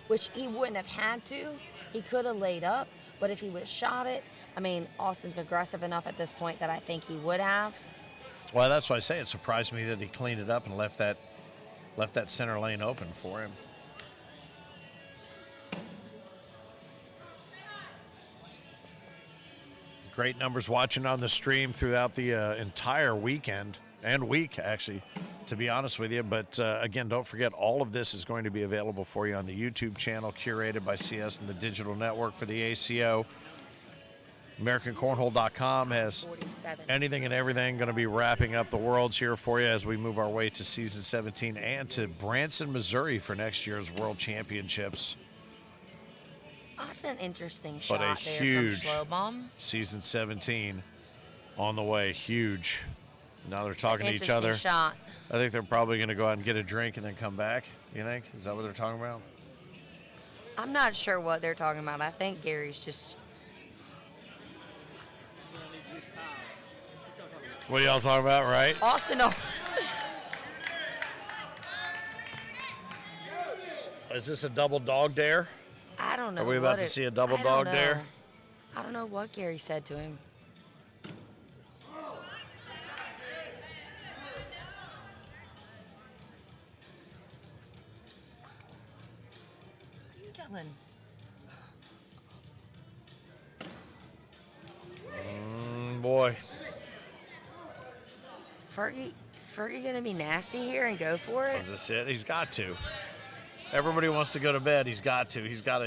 Which he wouldn't have had to. He could have laid up, but if he would have shot it, I mean, Austin's aggressive enough at this point that I think he would have. Well, that's why I say it surprised me that he cleaned it up and left that center lane open for him. Great numbers watching on the stream throughout the entire weekend and week, actually, to be honest with you. But again, don't forget, all of this is going to be available for you on the YouTube channel, curated by CS and the Digital Network for the ACO. AmericanCornhole.com has 47. anything and everything going to be wrapping up the Worlds here for you as we move our way to season 17 and to Branson, Missouri for next year's World Championships. That's an interesting But shot a there huge from Schlobohm. season 17 on the way. Huge. Now they're talking to each Interesting other. shot. I think they're probably going to go out and get a drink and then come back. You think? Is that what they're talking about? I'm not sure what they're talking about. I think Gary's just... What are y'all talking about, right? Austin... Is this a double dog dare? I don't know. Are we about to see a double dog dare? I don't know what Gary said to him. What are you doing? Boy. Is Fergie gonna be nasty here and go for it? Is this it? He's got to. Everybody wants to go to bed. He's got to. He's got to.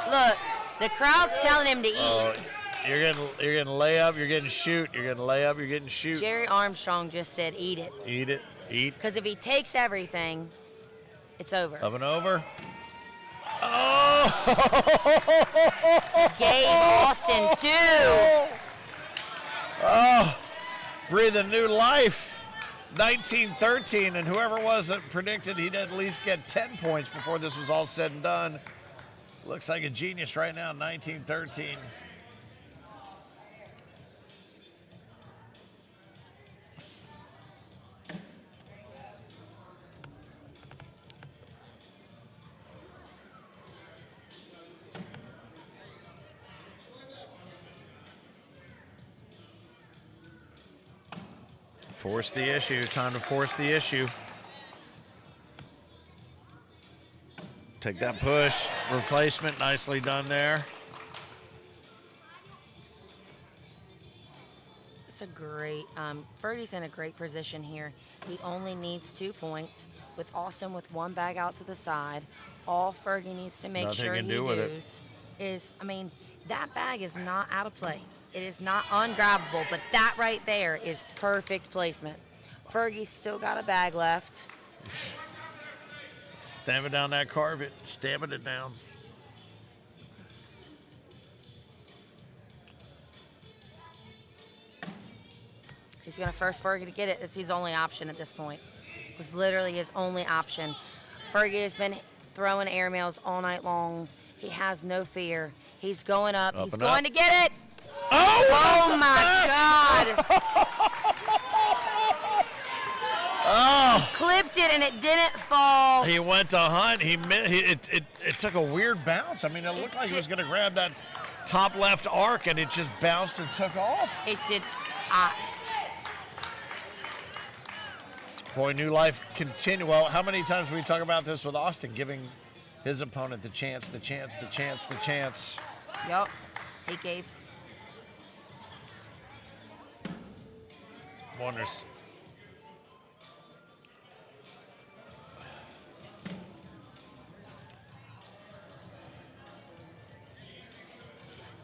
Look, the crowd's telling him to eat. You're getting layup. You're getting shoot. You're getting layup. You're getting shoot. Jerry Armstrong just said, "Eat it." Eat it. Eat. Because if he takes everything, it's over. Up and over. Oh! Gave Austin 2. Oh, breathing new life. 19-13, and whoever was that predicted he'd at least get 10 points before this was all said and done. Looks like a genius right now, 19-13. Force the issue. Time to force the issue. Take that push. Replacement. Nicely done there. It's a great, Fergie's in a great position here. He only needs 2 points with Austin with one bag out to the side. All Fergie needs to make Nothing sure he can he do with it. does is, I mean, that bag is not out of play. It is not ungrabbable, but that right there is perfect placement. Fergie's still got a bag left. Stamp it down that carpet. Stamping it down. He's going to force Fergie to get it. It's his only option at this point. It was literally his only option. Fergie has been throwing airmails all night long. He has no fear. He's going up. He's going to get it. Oh my God. Oh. He clipped it and it didn't fall. He went to hunt. It took a weird bounce. I mean, it looked like he was going to grab that top left arc, and it just bounced and took off. It did. Boy, new life continue. Well, how many times do we talk about this with Austin, giving his opponent the chance, the chance, the chance, the chance? Yup. He gave. Wonders.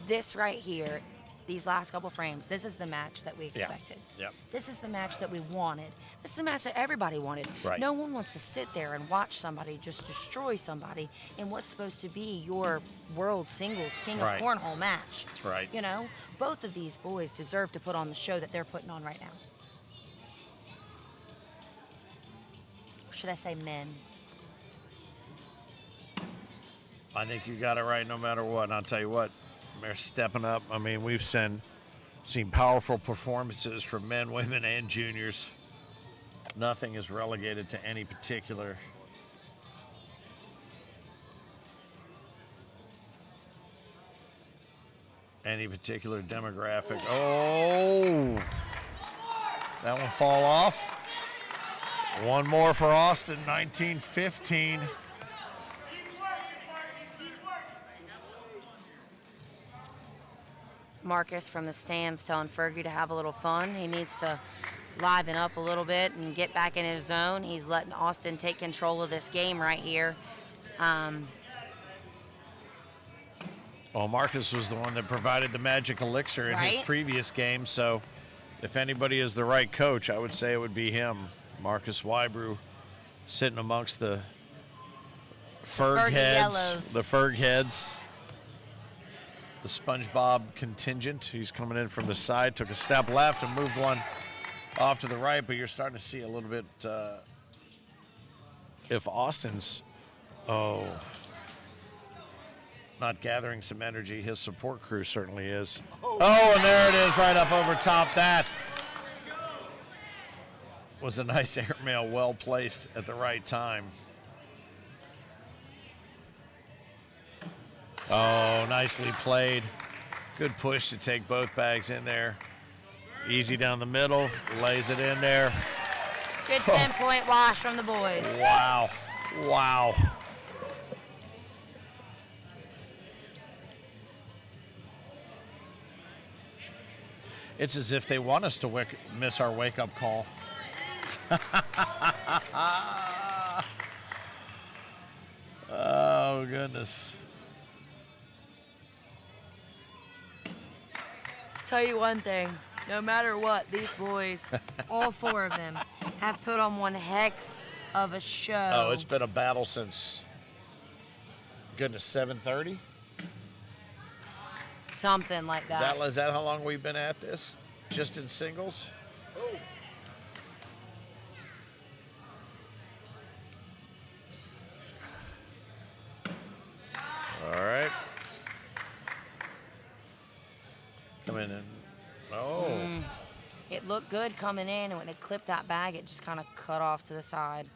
this right here, these last couple frames, this is the match that we expected. Yep. This is the match that we wanted. This is the match that everybody wanted. Right. No one wants to sit there and watch somebody just destroy somebody in what's supposed to be your World Singles King of Right. Cornhole match. Right. You know, both of these boys deserve to put on the show that they're putting on right now. Or should I say men? I think you got it right no matter what. And I'll tell you what, they're stepping up. I mean, we've seen powerful performances from men, women, and juniors. Nothing is relegated to any particular demographic. Oh, that one fall off. One more for Austin, 19-15. Marcus from the stands telling Fergie to have a little fun. He needs to liven up a little bit and get back in his zone. He's letting Austin take control of this game right here. Well, Marcus was the one that provided the magic elixir in his Right. previous game, so if anybody is the right coach, I would say it would be him. Marcus Wybrew sitting amongst the Ferg Fergie heads, yellows. the Ferg heads, the SpongeBob contingent. He's coming in from the side, took a step left and moved one off to the right, but you're starting to see a little bit if Austin's, not gathering some energy. His support crew certainly is. Oh, and there it is right up over top. That was a nice airmail, well placed at the right time. Oh, nicely played. Good push to take both bags in there. Easy down the middle, lays it in there. Good 10-point wash from the boys. Wow. Wow. It's as if they want us to miss our wake-up call. Oh, goodness. Tell you one thing, no matter what, these boys, all four of them, have put on one heck of a show. Oh, it's been a battle since, goodness, 7:30? Something like that. Is that how long we've been at this? Just in singles? All right. Come in and, It looked good coming in, and when it clipped that bag, it just kind of cut off to the side.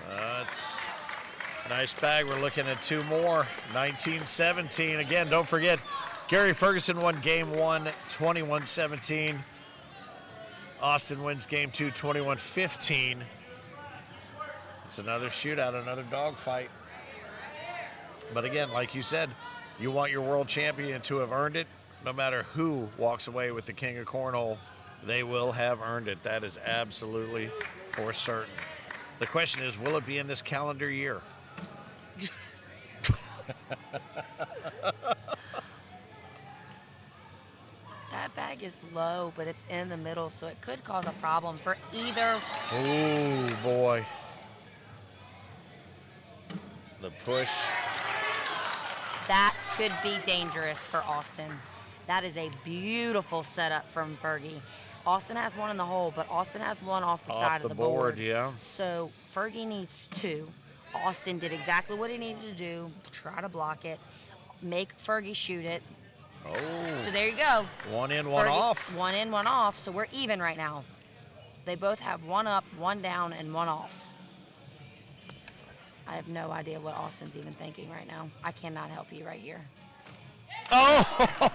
That's a nice bag. We're looking at two more. 19-17. Again, don't forget, Gary Ferguson won game one, 21-17. Austin wins game two, 21-15. It's another shootout, another dogfight. But again, like you said, you want your world champion to have earned it. No matter who walks away with the King of Cornhole, they will have earned it. That is absolutely for certain. The question is, will it be in this calendar year? That bag is low, but it's in the middle, so it could cause a problem for either. Oh, boy. The push. That could be dangerous for Austin. That is a beautiful setup from Fergie. Austin has one in the hole, but Austin has one off the side of the board. Yeah. So Fergie needs two. Austin did exactly what he needed to do. Try to block it. Make Fergie shoot it. Oh. So there you go. One in, one off. One in, one off. So we're even right now. They both have one up, one down, and one off. I have no idea what Austin's even thinking right now. I cannot help you right here. Oh!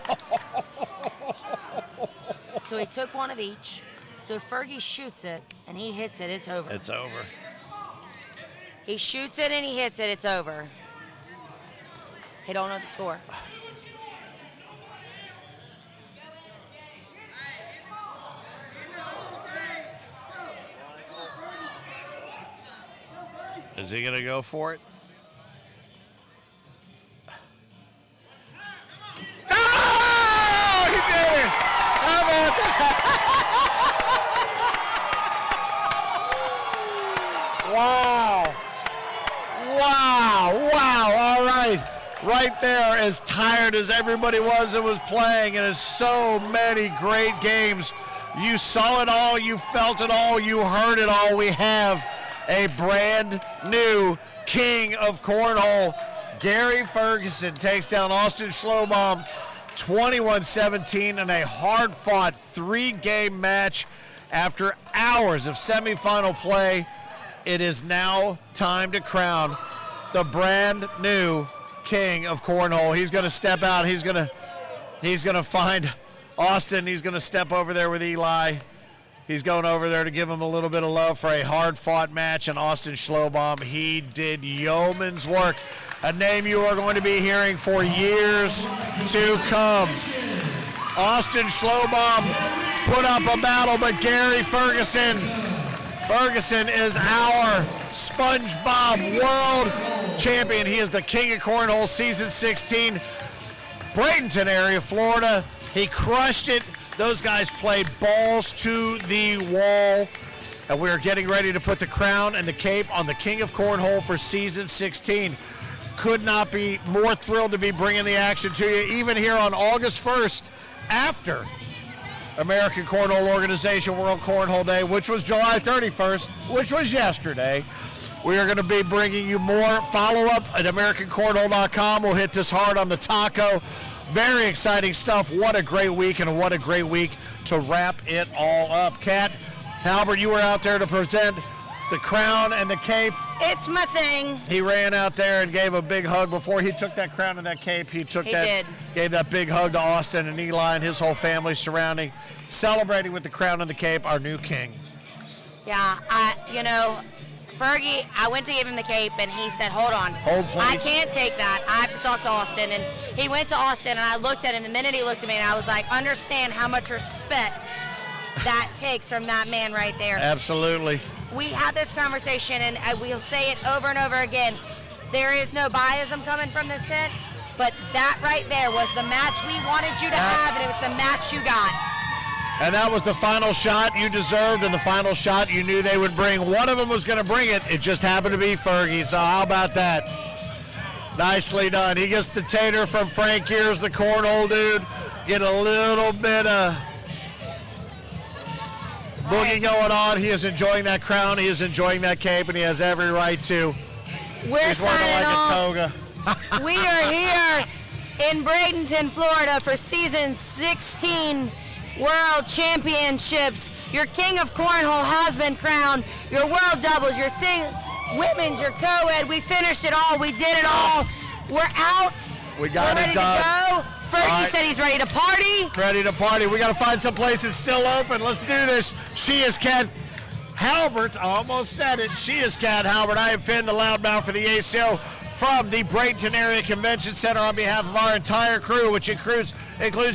So he took one of each. So if Fergie shoots it and he hits it, it's over. It's over. He shoots it and he hits it, it's over. He don't know the score. Is he going to go for it? Oh, he did it! How about that? Wow. Wow. Wow. All right. Right there, as tired as everybody was that was playing, and as so many great games. You saw it all. You felt it all. You heard it all. We have a brand new king of cornhole. Gary Ferguson takes down Austin Schlobohm 21-17 in a hard-fought 3-game match. After hours of semifinal play, it is now time to crown the brand new king of cornhole. He's going to step out. He's going to find Austin. He's going to step over there with Eli. He's going over there to give him a little bit of love for a hard-fought match. And Austin Schlobohm, he did yeoman's work. A name you are going to be hearing for years to come. Austin Schlobohm put up a battle, but Gary Ferguson is our SpongeBob World Champion. He is the king of cornhole, season 16, Bradenton area, Florida. He crushed it. Those guys played balls to the wall. And we are getting ready to put the crown and the cape on the king of cornhole for season 16. Could not be more thrilled to be bringing the action to you, even here on August 1st, after American Cornhole Organization World Cornhole Day, which was July 31st, which was yesterday. We are going to be bringing you more follow-up at AmericanCornhole.com. We'll hit this hard on the taco. Very exciting stuff. What a great week, and what a great week to wrap it all up. Kat, Halbert, you were out there to present the crown and the cape. It's my thing. He ran out there and gave a big hug before he took that crown and that cape. He gave that big hug to Austin and Eli and his whole family surrounding, celebrating with the crown and the cape, our new king. Yeah, Fergie, I went to give him the cape, and he said, hold on. Hold, please. I can't take that. I have to talk to Austin. And he went to Austin, and I looked at him. The minute he looked at me, and I was like, understand how much respect that takes from that man right there. Absolutely. We had this conversation, and we'll say it over and over again. There is no biasm coming from this tent, but that right there was the match we wanted you to have, and it was the match you got. And that was the final shot you deserved, and the final shot you knew they would bring. One of them was going to bring it. It just happened to be Fergie, so how about that? Nicely done. He gets the tater from Frank Gears, the cornhole dude. Get a little bit of boogie going on. He is enjoying that crown. He is enjoying that cape, and he has every right to. We're signing off. A toga. We are here in Bradenton, Florida for season 16 World Championships. Your king of cornhole has been crowned. Your world doubles, your women's, your co-ed. We finished it all. We did it all. We're out. We got We're it ready done. to go. Fergie said he's ready to party. Ready to party. We got to find some place that's still open. Let's do this. She is Kat Halbert. I almost said it. She is Kat Halbert. I am Finn, the loudmouth for the ACO from the Bradenton Area Convention Center on behalf of our entire crew, which includes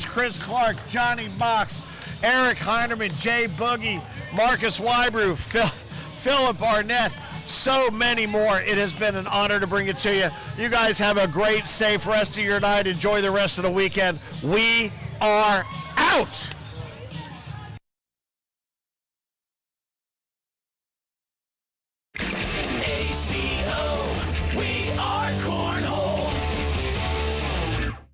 Chris Clark, Johnny Box, Eric Heinerman, Jay Boogie, Marcus Wybrew, Philip Arnett, so many more. It has been an honor to bring it to you. You guys have a great, safe rest of your night. Enjoy the rest of the weekend. We are out.